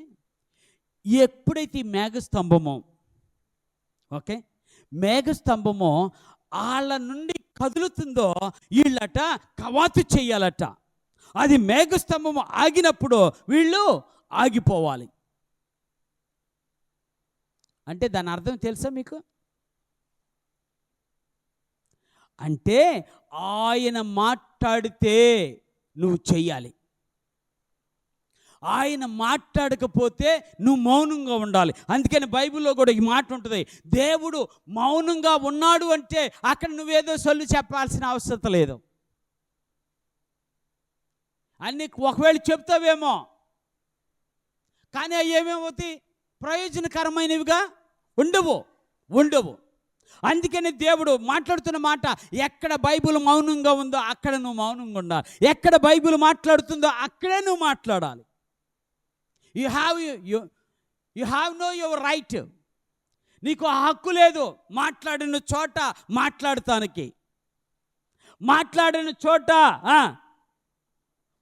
ఎప్పుడైతే ఈ మేఘస్తంభమో మేఘస్తంభమో వాళ్ళ నుండి కదులుతుందో వీళ్ళట కవాతు చెయ్యాలట. అది మేఘస్తంభము ఆగినప్పుడు వీళ్ళు ఆగిపోవాలి. అంటే దాని అర్థం తెలుసా మీకు? అంటే ఆయన మాట్లాడితే నువ్వు చెయ్యాలి. ఆయన మాట్లాడకపోతే నువ్వు మౌనంగా ఉండాలి. అందుకని బైబిల్లో కూడా ఈ మాట ఉంటుంది, దేవుడు మౌనంగా ఉన్నాడు అంటే అక్కడ నువ్వేదో సొల్లు చెప్పాల్సిన అవసరం లేదు. అన్నీ ఒకవేళ చెప్తావేమో, కానీ అవి ఏమేమవుతాయి? ప్రయోజనకరమైనవిగా ఉండవు. అందుకని దేవుడు మాట్లాడుతున్న మాట ఎక్కడ బైబిల్ మౌనంగా ఉందో అక్కడ నువ్వు మౌనంగా ఉండాలి. ఎక్కడ బైబిల్ మాట్లాడుతుందో అక్కడే నువ్వు మాట్లాడాలి. You have no your right. నీకు ఆ హక్కు లేదు మాట్లాడిన చోట మాట్లాడటానికి. మాట్లాడిన చోట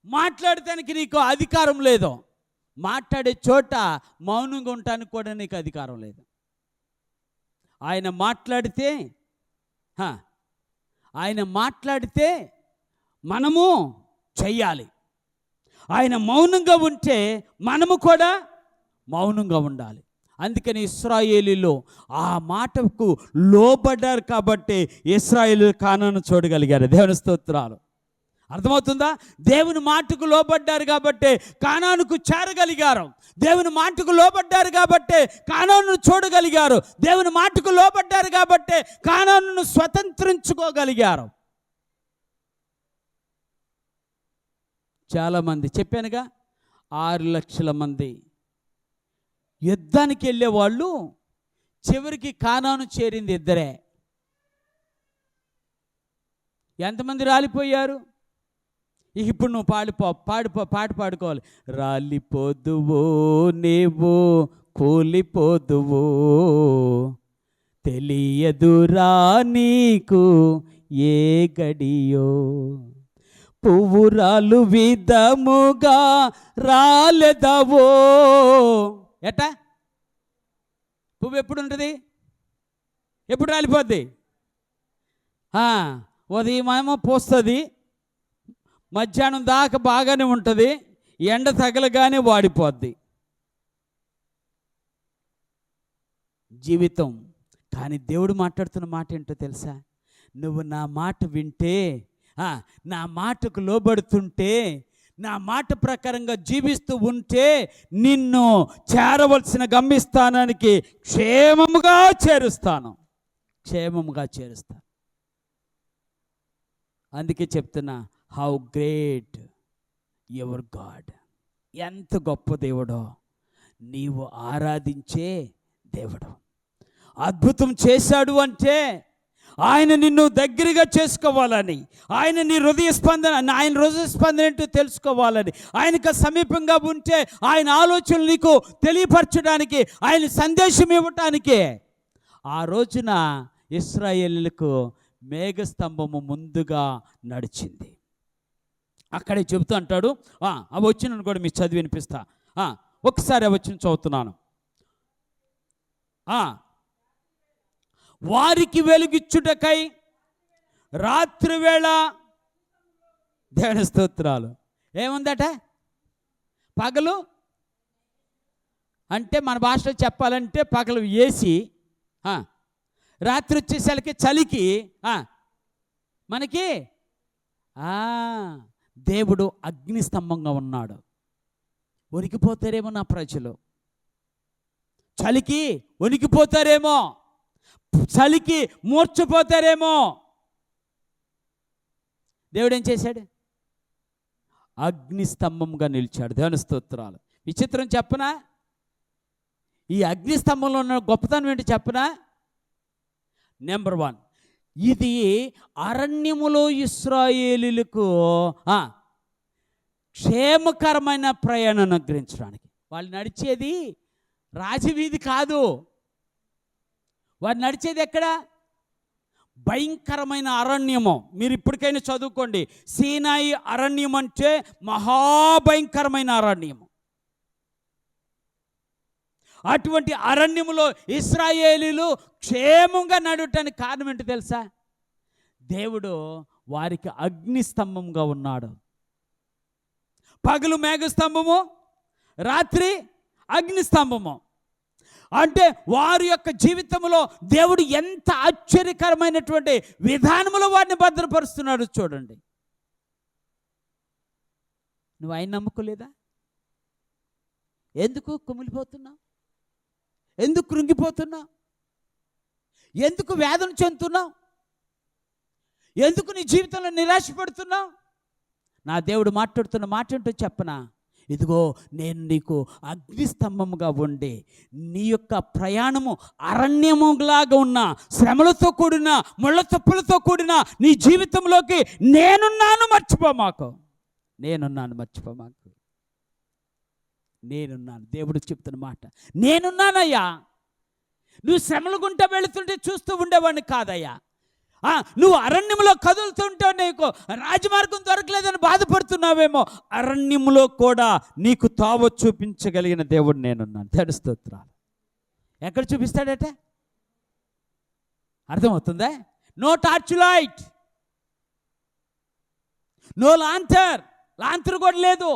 మాట్లాడటానికి నీకు అధికారం లేదు. మాట్లాడే చోట మౌనంగా ఉండటానికి కూడా నీకు అధికారం లేదు. ఆయన మాట్లాడితే మనము చెయ్యాలి. ఆయన మౌనంగా ఉంటే మనము కూడా మౌనంగా ఉండాలి. అందుకని ఇశ్రాయేలీలు ఆ మాటకు లోబడ్డారు కాబట్టి ఇశ్రాయేలీలు కానాను చూడగలిగారు. దేవుని స్తోత్రాలు. అర్థమవుతుందా? దేవుని మాటకు లోబడ్డారు కాబట్టి కానానుకు చేరగలిగారు. దేవుని మాటకు లోబడ్డారు కాబట్టి కానాను చూడగలిగారు. దేవుని మాటకు లోబడ్డారు కాబట్టి కానాను స్వతంత్రించుకోగలిగారు. చాలామంది చెప్పానుగా, 6 లక్షల మంది యుద్ధానికి వెళ్ళేవాళ్ళు చివరికి కానాను చేరింది 2. ఎంతమంది రాలిపోయారు? ఇప్పుడు నువ్వు పాట పాడుకోవాలి. రాలిపోదువో నీవు కూలిపోదువో, తెలియదురా నీకు ఏ గడియో, పువ్వురాలు విధముగా రాలేదవో. ఎట్టా పువ్వు ఎప్పుడు ఉంటుంది? ఎప్పుడు రాలిపోద్ది? ఉదయం ఏమో పోస్తుంది, మధ్యాహ్నం దాకా బాగానే ఉంటుంది, ఎండ తగలగానే వాడిపోద్ది జీవితం. కానీ దేవుడు మాట్లాడుతున్న మాట ఏంటో తెలుసా? నువ్వు నా మాట వింటే, నా మాటకు లోబడుతుంటే, నా మాట ప్రకారంగా జీవిస్తూ ఉంటే నిన్ను చేరవలసిన గమ్యస్థానానికి క్షేమముగా చేరుస్తాను. అందుకే చెప్తున్నా, హౌ గ్రేట్ యువర్ గాడ్. ఎంత గొప్ప దేవుడో నీవు ఆరాధించే దేవుడు. అద్భుతం చేశాడు అంటే ఆయన నిన్ను దగ్గరగా చేసుకోవాలని, ఆయన హృదయ స్పందన ఏంటో తెలుసుకోవాలని, ఆయనకు సమీపంగా ఉంటే ఆయన ఆలోచనలు నీకు తెలియపరచడానికి, ఆయన సందేశం ఇవ్వటానికే ఆ రోజున ఇశ్రాయేలులకు మేఘస్తంభము ముందుగా నడిచింది. అక్కడే చెబుతూ అంటాడు, అవి వచ్చినను కూడా మీకు చదివి వినిపిస్తా. ఒకసారి వచ్చిన చదువుతున్నాను. వారికి వెలుగిచ్చుటకై రాత్రివేళ, దేవుని స్తోత్రాలు, ఏముందట? పగలు అంటే మన భాషలో చెప్పాలంటే పగలు వేసి, రాత్రి వచ్చేసరికి చలికి మనకి దేవుడు అగ్నిస్తంభంగా ఉన్నాడు. వణికిపోతారేమో నా ప్రజలు, చలికి వణికిపోతారేమో, చలికి మూర్ఛపోతారేమో. దేవుడు ఏం చేశాడు? అగ్నిస్తంభంగా నిలిచాడు. దేవుని స్తోత్రాలు. విచిత్రం చెప్పనా? ఈ అగ్నిస్తంభంలో ఉన్న గొప్పతనం ఏంటి చెప్పనా? నెంబర్ 1, ఇది అరణ్యములో ఇశ్రాయేలీయులకు క్షేమకరమైన ప్రయాణం అనుగ్రహించడానికి. వాళ్ళు నడిచేది రాజవీధి కాదు, వారు నడిచేది ఎక్కడ? భయంకరమైన అరణ్యము. మీరు ఇప్పటికైనా చదువుకోండి, సీనాయి అరణ్యం అంటే మహాభయంకరమైన అరణ్యము. అటువంటి అరణ్యములో ఇశ్రాయేలీయులు క్షేమంగా నడవటానికి కారణం ఏంటి తెలుసా? దేవుడు వారికి అగ్నిస్తంభంగా ఉన్నాడు. పగలు మేఘస్తంభము, రాత్రి అగ్నిస్తంభము. అంటే వారి యొక్క జీవితంలో దేవుడు ఎంత ఆశ్చర్యకరమైనటువంటి విధానంలో వారిని భద్రపరుస్తున్నాడు చూడండి. నువ్వు ఆయన నమ్ముకోలేదా? ఎందుకు కుమిలిపోతున్నావు? ఎందుకు కృంగిపోతున్నావు? ఎందుకు వేదన చెందుతున్నావు? ఎందుకు నీ జీవితంలో నిరాశపడుతున్నావు? నా దేవుడు మాట్లాడుతున్న మాట ఏంటో చెప్పనా? ఇదిగో నేను నీకు అగ్నిస్తంభముగా ఉండి నీ యొక్క ప్రయాణము అరణ్యములాగా ఉన్న శ్రమలతో కూడిన ముళ్ళ తుప్పలతో కూడిన నీ జీవితంలోకి నేనున్నాను, మర్చిపోమాకు. నేనున్నాను. దేవుడు చెప్తున్న మాట, నేనున్నానయ్యా. నువ్వు శ్రమల గుంట వెళుతుంటే చూస్తూ ఉండేవాడిని కాదయ్యా. నువ్వు అరణ్యంలో కదులుతుంటే నీకు రాజమార్గం దొరకలేదని బాధపడుతున్నావేమో, అరణ్యంలో కూడా నీకు తావు చూపించగలిగిన దేవుడు నేనున్నాను. దేవుని స్తోత్రాలు. ఎక్కడ చూపిస్తాడట? అర్థమవుతుందా? నో టార్చ్ లైట్, నో లాంతర్ కూడా లేదు,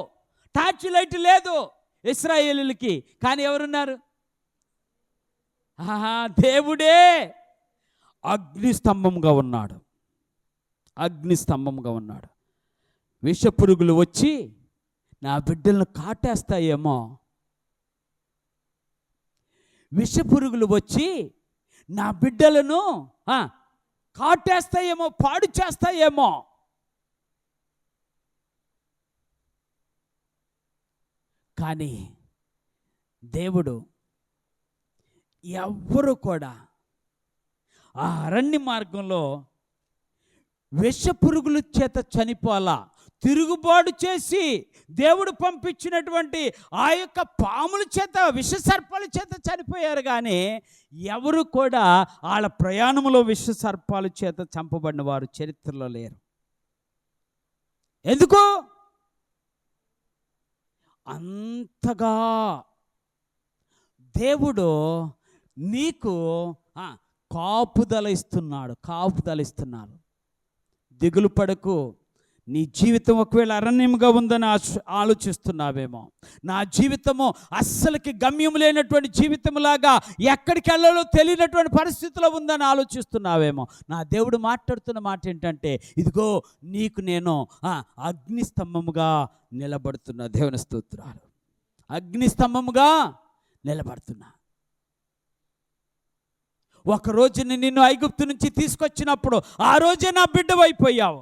టార్చ్ లైట్ లేదు ఇశ్రాయేలీయులకి. కానీ ఎవరున్నారు? దేవుడే అగ్నిస్తంభంగా ఉన్నాడు. విషపురుగులు వచ్చి నా బిడ్డలను కాటేస్తాయేమో, విషపురుగులు వచ్చి నా బిడ్డలను కాటేస్తాయేమో, పాడు చేస్తాయేమో. కానీ దేవుడు ఎవ్వరూ కూడా ఆ అరణ్య మార్గంలో విషపురుగుల చేత చనిపోలా, తిరుగుబాటు చేసి దేవుడు పంపించినటువంటి ఆ యొక్క పాముల చేత, విషసర్పాల చేత చనిపోయారు. కానీ ఎవరు కూడా వాళ్ళ ప్రయాణంలో విషసర్పాల చేత చంపబడిన వారు చరిత్రలో లేరు. ఎందుకు? అంతగా దేవుడు నీకు కాపుదల ఇస్తున్నాడు. దిగులు పడకు, నీ జీవితం ఒకవేళ అరణ్యముగా ఉందని ఆలోచిస్తున్నావేమో, నా జీవితము అస్సలకి గమ్యం లేనటువంటి జీవితంలాగా ఎక్కడికి వెళ్ళాలో తెలియనటువంటి పరిస్థితిలో ఉందని ఆలోచిస్తున్నావేమో, నా దేవుడు మాట్లాడుతున్న మాట ఏంటంటే, ఇదిగో నీకు నేను అగ్నిస్తంభముగా నిలబడుతున్నా. దేవుని స్తోత్రాలు. అగ్నిస్తంభముగా నిలబడుతున్నా. ఒకరోజు నిన్ను ఐగుప్తు నుంచి తీసుకొచ్చినప్పుడు ఆ రోజే నా బిడ్డవైపోయావు.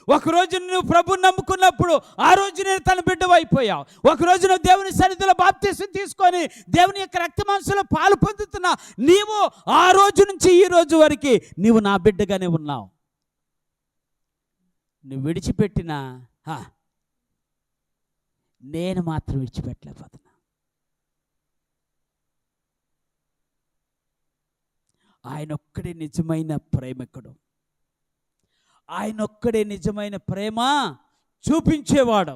ఒకరోజు నువ్వు ప్రభుని నమ్ముకున్నప్పుడు ఆ రోజు నేను తన బిడ్డవైపోయావు. ఒకరోజు నువ్వు దేవుని సన్నిధిలో బాప్తీసం తీసుకొని దేవుని యొక్క రక్తమాంసంలో పాలు పొందుతున్నా. నీవు ఆ రోజు నుంచి ఈ రోజు వరకు నీవు నా బిడ్డగానే ఉన్నావు. నువ్వు విడిచిపెట్టినా నేను మాత్రం విడిచిపెట్టలేకపోతున్నా. ఆయన ఒక్కడే నిజమైన ప్రేమికుడు. ఆయన ఒక్కడే నిజమైన ప్రేమ చూపించేవాడు.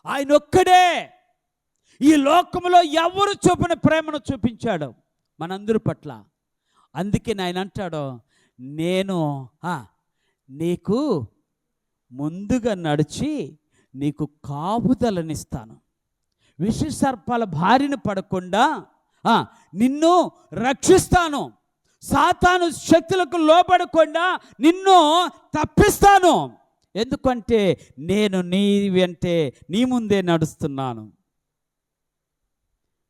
ఆయన ఒక్కడే ఈ లోకంలో ఎవరు చూపిన ప్రేమను చూపించాడు మనందరి పట్ల. అందుకే ఆయన అంటాడు, నేను నీకు ముందుగా నడిచి నీకు కాపుదలనిస్తాను, విష సర్పాల బారిన పడకుండా నిన్ను రక్షిస్తాను, సాతాను శక్తులకు లోబడకుండా నిన్ను తప్పిస్తాను. ఎందుకంటే నేను నీ వెంటే నీ ముందే నడుస్తున్నాను.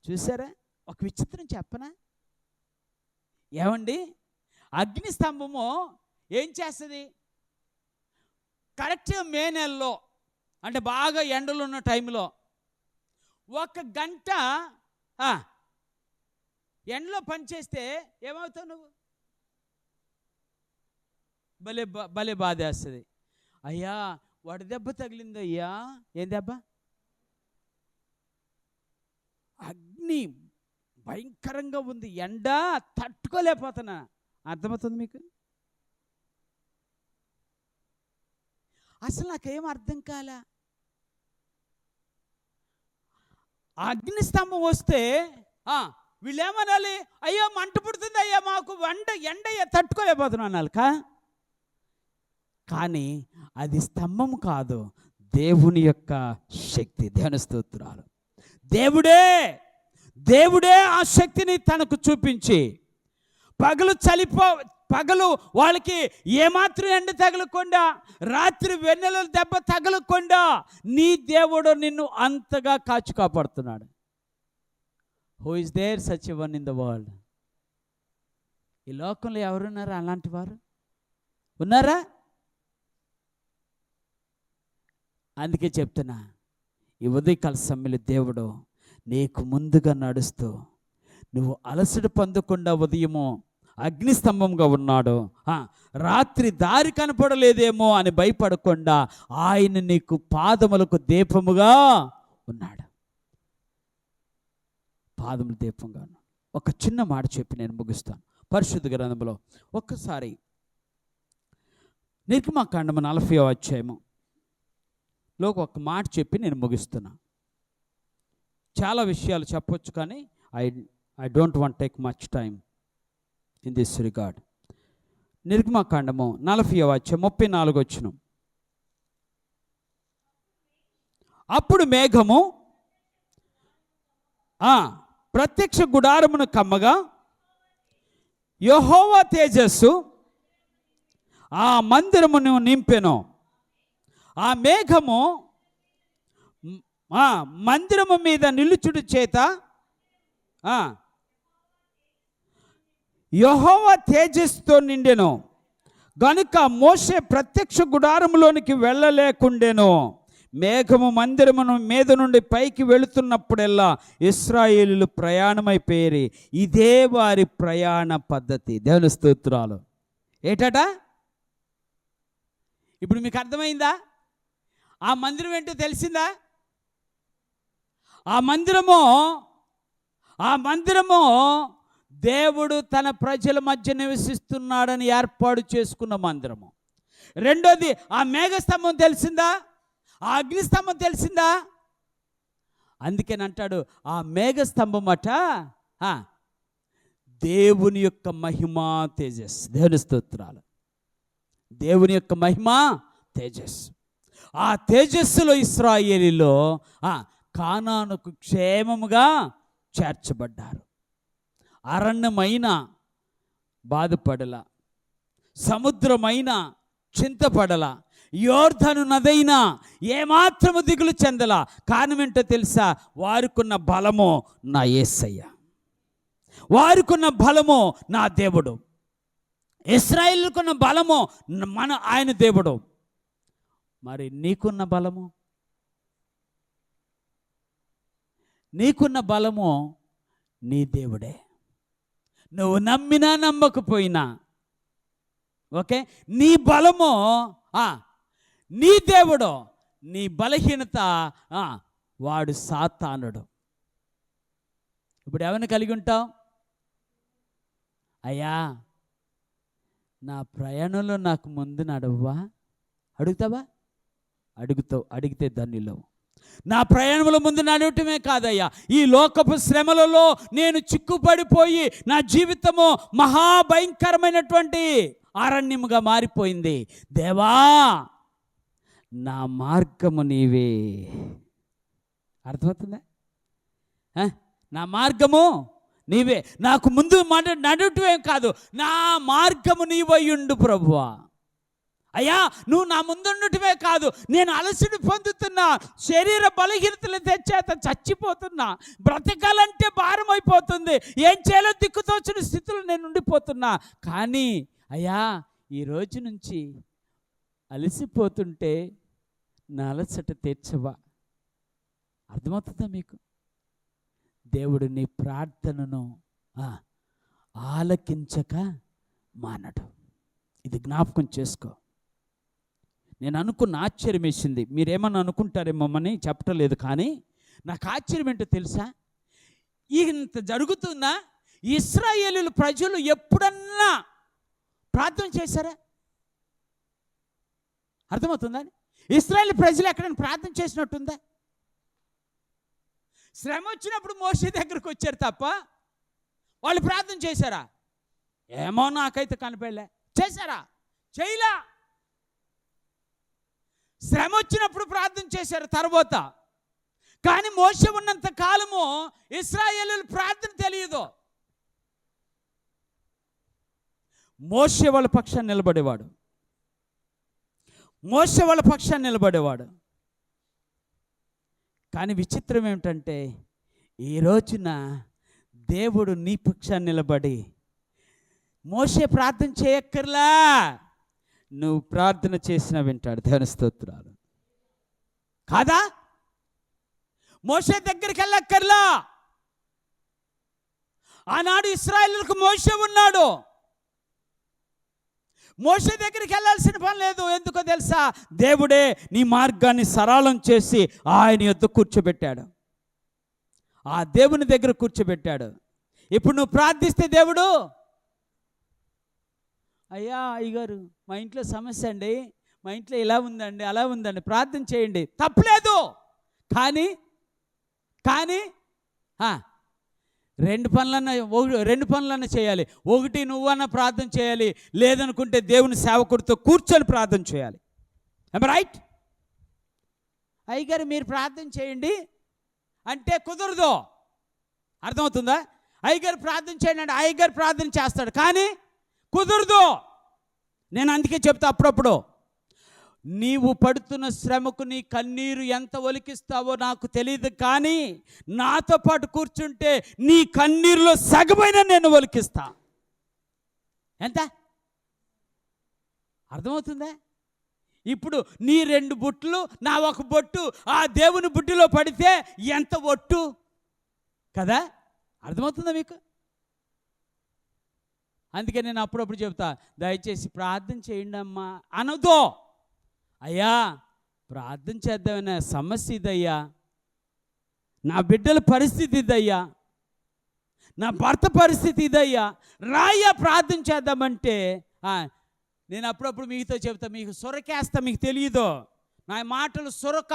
చూసారా? ఒక విచిత్రం చెప్పనా? ఏమండి, అగ్నిస్తంభము ఏం చేస్తుంది? కరెక్ట్గా మే నెలలో, అంటే బాగా ఎండలు ఉన్న టైంలో 1 గంట ఎండలో పనిచేస్తే ఏమవుతావు నువ్వు? భలే బాధేస్తుంది. అయ్యా వాడి దెబ్బ తగిలింది. అయ్యా ఏం దెబ్బ? అగ్ని భయంకరంగా ఉంది, ఎండ తట్టుకోలేకపోతున్నా. అర్థమవుతుంది మీకు? అసలు నాకేం అర్థం కాలే. అగ్నిస్తంభం వస్తే వీళ్ళు ఏమనాలి? అయ్యో మంట పుడుతుంది, అయ్యా మాకు ఎండ తట్టుకోలేకపోతున్నాను అనాలి. కానీ అది స్తంభం కాదు, దేవుని యొక్క శక్తి. దేవుని స్తోత్రాలు. దేవుడే ఆ శక్తిని తనకు చూపించి పగలు వాళ్ళకి ఏమాత్రం ఎండ తగలకుండా, రాత్రి వెన్నెల దెబ్బ తగలకుండా నీ దేవుడు నిన్ను అంతగా కాచి కాపాడుతున్నాడు. Who is there such a one in the world? ఈ లోకంలో ఎవరున్నారా అలాంటి వారు? ఉన్నారా? అందుకే చెప్తున్నా, ఈ ఉదయకాల సమయంలో దేవుడు నీకు ముందుగా నడుస్తూ నువ్వు అలసట పొందకుండా ఉదయము అగ్నిస్తంభంగా ఉన్నాడు. రాత్రి దారి కనపడలేదేమో అని భయపడకుండా ఆయన నీకు పాదములకు దీపముగా ఉన్నాడు. పాదములు దీపంగా. ఒక చిన్న మాట చెప్పి నేను ముగిస్తాను. పరిశుద్ధ గ్రంథంలో ఒక్కసారి నిర్గమకాండము 40వ అధ్యాయములో ఒక మాట చెప్పి నేను ముగిస్తున్నా. చాలా విషయాలు చెప్పొచ్చు, కానీ I don't want take much time in this regard. నిర్గమకాండము 40వ అధ్యాయం 34వ వచనం. అప్పుడు మేఘము ప్రత్యక్ష గుడారమును కమ్మగా యెహోవా తేజస్సు ఆ మందిరమును నింపెను. ఆ మేఘము మందిరము మీద నిలుచుడు చేత యెహోవా తేజస్సుతో నిండెను గనుక మోషే ప్రత్యక్ష గుడారములోనికి వెళ్ళలేకుండెను. మేఘము మందిరమును మీద నుండి పైకి వెళుతున్నప్పుడెల్లా ఇశ్రాయేలీయులు ప్రయాణమైపోయేరి. ఇదే వారి ప్రయాణ పద్ధతి. దేవుని స్తోత్రాలు. ఏటట? ఇప్పుడు మీకు అర్థమైందా? ఆ మందిరం ఏంటో తెలిసిందా? ఆ మందిరము దేవుడు తన ప్రజల మధ్య నివసిస్తున్నాడని ఏర్పాటు చేసుకున్న మందిరము. రెండోది, ఆ మేఘస్తంభం తెలిసిందా? ఆ అగ్నిస్తంభం తెలిసిందా? అందుకేనంటాడు ఆ మేఘస్తంభం అట దేవుని యొక్క మహిమా తేజస్సు. దేవుని స్తోత్రాలు. దేవుని యొక్క మహిమా తేజస్సు. ఆ తేజస్సులో ఇశ్రాయేలీలో కానానుకు క్షేమముగా చేర్చబడ్డారు. అరణ్యమైన బాధపడల, సముద్రమైన చింతపడల, యోర్ధను నదైనా ఏమాత్రము దిగులు చెందల. కారణం ఏంటో తెలుసా? వారికున్న బలము నా యేసయ్య, వారికున్న బలము నా దేవుడు. ఇశ్రాయేలుకున్న బలము ఆయన దేవుడు. మరి నీకున్న బలము, నీకున్న బలము నీ దేవుడే. నువ్వు నమ్మినా నమ్మకపోయినా ఓకే, నీ బలము నీ దేవుడు. నీ బలహీనత వాడు సాతానుడు. ఇప్పుడు ఎవరిని కలిగి ఉంటావు? అయ్యా నా ప్రయాణంలో నాకు ముందు నడవ్వా అడుగుతావా? అడుగుతావు. అడిగితే ధన్యులు. నా ప్రయాణంలో ముందు నడవటమే కాదయ్యా, ఈ లోకపు శ్రమలలో నేను చిక్కుపడిపోయి నా జీవితము మహాభయంకరమైనటువంటి అరణ్యముగా మారిపోయింది. దేవా నా మార్గము నీవే. అర్థమవుతుందా? నా మార్గము నీవే. నాకు ముందు నడవటమే కాదు, నా మార్గము నీవయ్యుండు ప్రభువా. అయ్యా నువ్వు నా ముందుండటమే కాదు, నేను అలసడి పొందుతున్నా, శరీర బలహీనతలు తెచ్చేత చచ్చిపోతున్నా, బ్రతకాలంటే భారం అయిపోతుంది, ఏం చేయాలో దిక్కుతోచిన స్థితిలో నేను ఉండిపోతున్నా. కానీ అయ్యా ఈ రోజు నుంచి అలసిపోతుంటే నా అలసట తీర్చవా. అర్థమవుతుందా మీకు? దేవుడు నీ ప్రార్థనను ఆలకించక మానడు. ఇది జ్ఞాపకం చేసుకో. నేను అనుకున్న ఆశ్చర్యం వేసింది. మీరేమన్నా అనుకుంటారేమోమని చెప్పటలేదు, కానీ నాకు ఆశ్చర్యం ఏంటో తెలుసా? ఇంత జరుగుతున్నా ఇశ్రాయేలు ప్రజలు ఎప్పుడన్నా ప్రార్థన చేశారా? అర్థమవుతుందా? ఇశ్రాయేలు ప్రజలు ఎక్కడైనా ప్రార్థన చేసినట్టుందా? శ్రమ వచ్చినప్పుడు మోషే దగ్గరకు వచ్చారు తప్ప వాళ్ళు ప్రార్థన చేశారా? ఏమో నాకైతే కనిపెళ్ళే. చేశారా? చేయలా. శ్రమ వచ్చినప్పుడు ప్రార్థన చేశారు తర్వాత. కానీ మోషే ఉన్నంత కాలము ఇశ్రాయేలీయుల ప్రార్థన తెలియదు. మోషే వాళ్ళ పక్షాన్ని నిలబడేవాడు, మోషే వాళ్ళ పక్షాన్ని నిలబడేవాడు. కానీ విచిత్రం ఏమిటంటే ఈ రోజున దేవుడు నీ పక్షాన్ని నిలబడి మోషే ప్రార్థన చేయక్కర్లా, నువ్వు ప్రార్థన చేసినా వింటాడు. దేవుని స్తోత్రాలు. కాదా? మోషే దగ్గరికి వెళ్ళక్కర్లా. ఆనాడు ఇశ్రాయేలులకు మోషే ఉన్నాడు. మోషే దగ్గరికి వెళ్ళాల్సిన పని లేదు. ఎందుకో తెలుసా? దేవుడే నీ మార్గాన్ని సరళం చేసి ఆయన యొద్ద కూర్చోబెట్టాడు. ఆ దేవుని దగ్గర కూర్చోబెట్టాడు. ఇప్పుడు నువ్వు ప్రార్థిస్తే దేవుడు, అయ్యా అయ్యగారు మా ఇంట్లో సమస్య అండి, మా ఇంట్లో ఇలా ఉందండి అలా ఉందండి, ప్రార్థన చేయండి, తప్పలేదు. కానీ రెండు పనులన్నా చేయాలి. ఒకటి నువ్వన్నా ప్రార్థన చేయాలి, లేదనుకుంటే దేవుని సేవకుడితో కూర్చొని ప్రార్థన చేయాలి. రైట్? అయ్యగారు మీరు ప్రార్థన చేయండి అంటే కుదరదు. అర్థమవుతుందా? అయ్యగారు ప్రార్థన చేయండి అంటే అయ్యగారు ప్రార్థన చేస్తాడు, కానీ కుదరదు. నేను అందుకే చెప్తా, అప్పుడప్పుడు నీవు పడుతున్న శ్రమకు నీ కన్నీరు ఎంత ఒలికిస్తావో నాకు తెలియదు, కానీ నాతో పాటు కూర్చుంటే నీ కన్నీరులో సగమైన నేను ఒలికిస్తా. ఎంత అర్థమవుతుందా? ఇప్పుడు నీ 2 బుట్లు నా 1 బొట్టు ఆ దేవుని బుట్టిలో పడితే ఎంత ఒట్టు కదా? అర్థమవుతుందా మీకు? అందుకే నేను అప్పుడప్పుడు చెప్తా, దయచేసి ప్రార్థన చేయండి అమ్మా అనదో. అయ్యా ప్రార్థన చేద్దామనే సమస్య ఇదయ్యా, నా బిడ్డల పరిస్థితి ఇదయ్యా, నా భర్త పరిస్థితి ఇదయ్యా, రాయ్యా ప్రార్థన చేద్దామంటే నేను అప్పుడప్పుడు మీతో చెప్తా, మీకు సొరకేస్తా, మీకు తెలియదు నా మాటలు సొరక.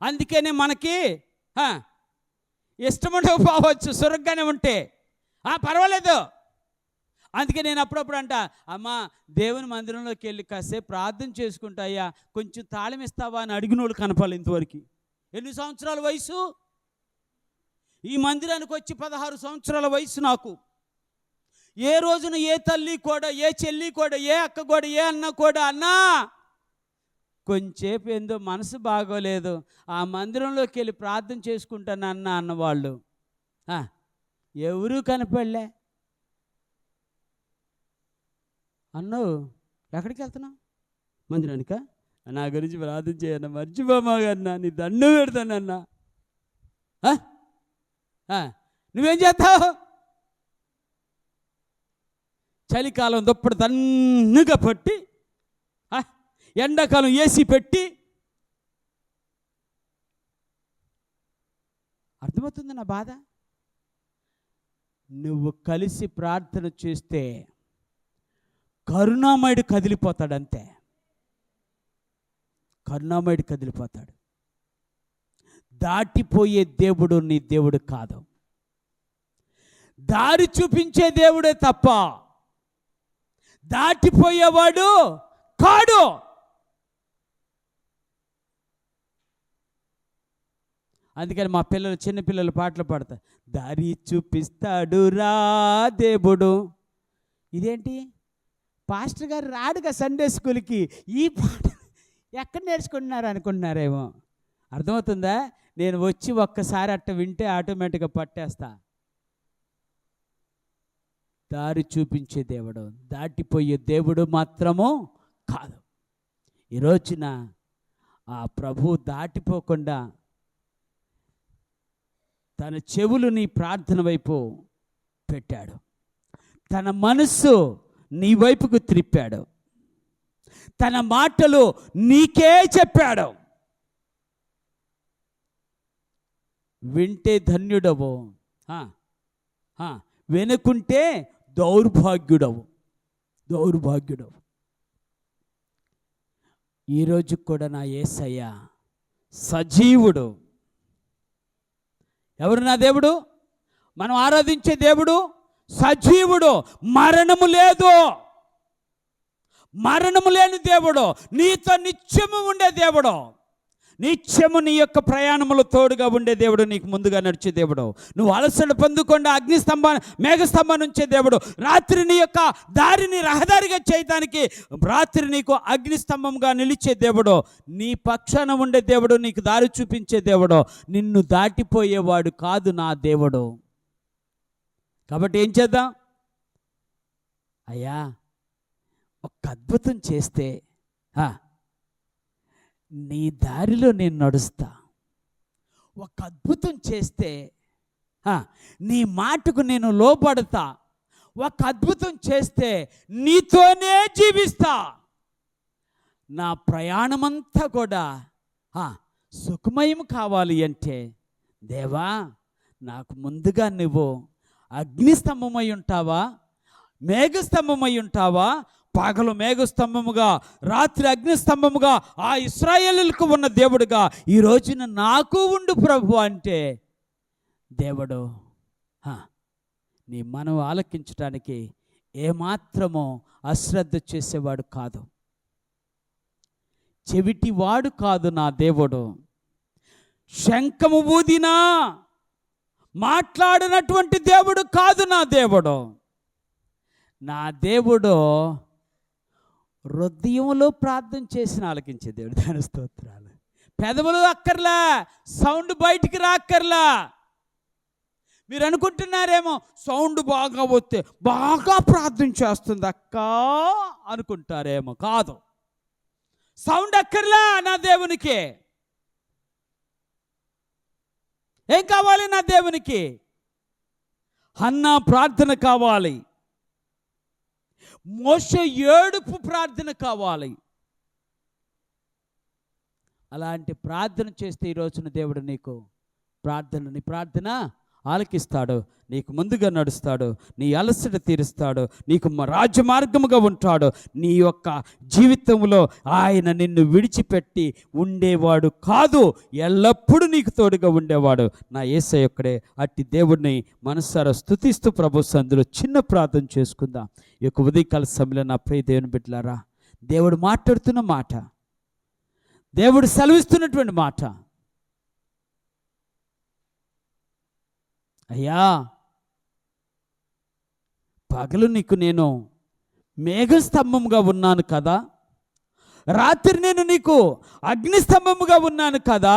అందుకనే మనకి ఇష్టముండకపోవచ్చు, సొరగ్గానే ఉంటే పర్వాలేదు. అందుకే నేను అప్పుడప్పుడు అంట, అమ్మా దేవుని మందిరంలోకి వెళ్ళి కాసేపు ప్రార్థన చేసుకుంటాయా, కొంచెం తాళం ఇస్తావా అని అడిగిన వాళ్ళు కనపాలి ఇంతవరకు. ఎన్ని సంవత్సరాల వయసు? ఈ మందిరానికి వచ్చి 16 సంవత్సరాల వయసు నాకు. ఏ రోజున ఏ తల్లి కూడా, ఏ చెల్లి కూడా, ఏ అక్క కూడా, ఏ అన్న కూడా, అన్నా కొంచెంసేపు ఏందో మనసు బాగోలేదు, ఆ మందిరంలోకి వెళ్ళి ప్రార్థన చేసుకుంటాను అన్నవాళ్ళు ఎవరూ కనపడలే. అన్నావు ఎక్కడికి వెళ్తున్నావు? మందిరానికా? నా గురించి ప్రార్థన చేయన్నా, మర్చిపోమా గారన్నా, నీ దండం పెడతానన్నా. నువ్వేం చేస్తావు? చలికాలం దుప్పటి తన్నుగా పట్టి, ఎండాకాలం ఏసీ పెట్టి, అర్థమవుతుంది నా బాధ. నువ్వు కలిసి ప్రార్థన చేస్తే కరుణామయుడు కదిలిపోతాడంతే. కరుణామయుడు కదిలిపోతాడు. దాటిపోయే దేవుడు నీ దేవుడు కాదు. దారి చూపించే దేవుడే తప్ప దాటిపోయేవాడు కాడు. అందుకని మా పిల్లలు, చిన్నపిల్లలు పాటలు పాడతారు, దారి చూపిస్తాడు రా దేవుడు. ఇదేంటి పాస్టర్ గారు రాడుగా సండే స్కూల్కి, ఈ పాట ఎక్కడ నేర్చుకుంటున్నారు అనుకుంటున్నారేమో. అర్థమవుతుందా? నేను వచ్చి ఒక్కసారి అట్ట వింటే ఆటోమేటిక్గా పట్టేస్తా. దారి చూపించే దేవుడు, దాటిపోయే దేవుడు మాత్రము కాదు. ఈ రోజున ఆ ప్రభు దాటిపోకుండా తన చెవులు నీ ప్రార్థన వైపు పెట్టాడు, తన మనస్సు నీ వైపుకు త్రిప్పాడు, తన మాటలు నీకే చెప్పాడు. వింటే ధన్యుడవు, వినుకుంటే దౌర్భాగ్యుడవు. దౌర్భాగ్యుడవు. ఈరోజు కూడా నా యేసయ్య సజీవుడు. ఎవరు నా దేవుడు? మనం ఆరాధించే దేవుడు సజీవుడు. మరణము లేదు. మరణము లేని దేవుడు, నీతో నిత్యము ఉండే దేవుడు, నిత్యము నీ యొక్క ప్రయాణములో తోడుగా ఉండే దేవుడు, నీకు ముందుగా నడిచే దేవుడు. నువ్వు అలసట పొందకుండా మేఘస్తంభం నుంచే దేవుడు. రాత్రి నీ యొక్క దారిని రహదారిగా చేయడానికి రాత్రి నీకు అగ్నిస్తంభంగా నిలిచే దేవుడు, నీ పక్షాన ఉండే దేవుడు, నీకు దారి చూపించే దేవుడు. నిన్ను దాటిపోయేవాడు కాదు నా దేవుడు. కాబట్టి ఏం చేద్దాం? అయ్యా ఒక అద్భుతం చేస్తే నీ దారిలో నేను నడుస్తా. ఒక అద్భుతం చేస్తే నీ మాటకు నేను లోబడతా. ఒక అద్భుతం చేస్తే నీతోనే జీవిస్తా. నా ప్రయాణమంతా కూడా సుఖమయం కావాలి అంటే, దేవా నాకు ముందుగా నువ్వు అగ్నిస్తంభమై ఉంటావా, మేఘస్తంభమై ఉంటావా? పగలు మేఘస్తంభముగా, రాత్రి అగ్నిస్తంభముగా ఆ ఇశ్రాయేలులకు ఉన్న దేవుడుగా ఈ రోజున నాకు ఉండు ప్రభు అంటే, దేవుడు నీ మనవి ఆలకించడానికి ఏమాత్రమో అశ్రద్ధ చేసేవాడు కాదు, చెవిటివాడు కాదు నా దేవుడు. శంఖము ఊదినా మాట్లాడినటువంటి దేవుడు కాదు నా దేవుడు. నా దేవుడు హృదయంలో ప్రార్థన చేసిన ఆలకించే దేవుడు. దాని స్తోత్రాలు. పెదవులు అక్కర్లా, సౌండ్ బయటికి రాక్కర్లా. మీరు అనుకుంటున్నారేమో సౌండ్ బాగా వస్తే బాగా ప్రార్థన చేస్తుంది అక్క అనుకుంటారేమో. కాదు, సౌండ్ అక్కర్లా నా దేవునికి. ఏం కావాలి నా దేవునికి? హన్నా ప్రార్థన కావాలి, మోషే ఏడుపు ప్రార్థన కావాలి. అలాంటి ప్రార్థన చేస్తే ఈరోజున దేవుడు నీకు నీ ప్రార్థన ఆలకిస్తాడు, నీకు ముందుగా నడుస్తాడు, నీ అలసట తీరుస్తాడు, నీకు రాజమార్గముగా ఉంటాడు. నీ యొక్క జీవితంలో ఆయన నిన్ను విడిచిపెట్టి ఉండేవాడు కాదు, ఎల్లప్పుడూ నీకు తోడుగా ఉండేవాడు నా యేసయ్య ఒక్కడే. అట్టి దేవుడిని మనసారా స్తుతిస్తూ ప్రభు సన్నిధిలో చిన్న ప్రార్థన చేసుకుందాం. ఈ యొక్క ఉదయకాల సమయంలో నా ప్రియ దేవుని బిడ్డలారా, దేవుడు మాట్లాడుతున్న మాట, దేవుడు సెలవిస్తున్నటువంటి మాట, అయ్యా పగలు నీకు నేను మేఘస్తంభముగా ఉన్నాను కదా, రాత్రి నేను నీకు అగ్నిస్తంభముగా ఉన్నాను కదా,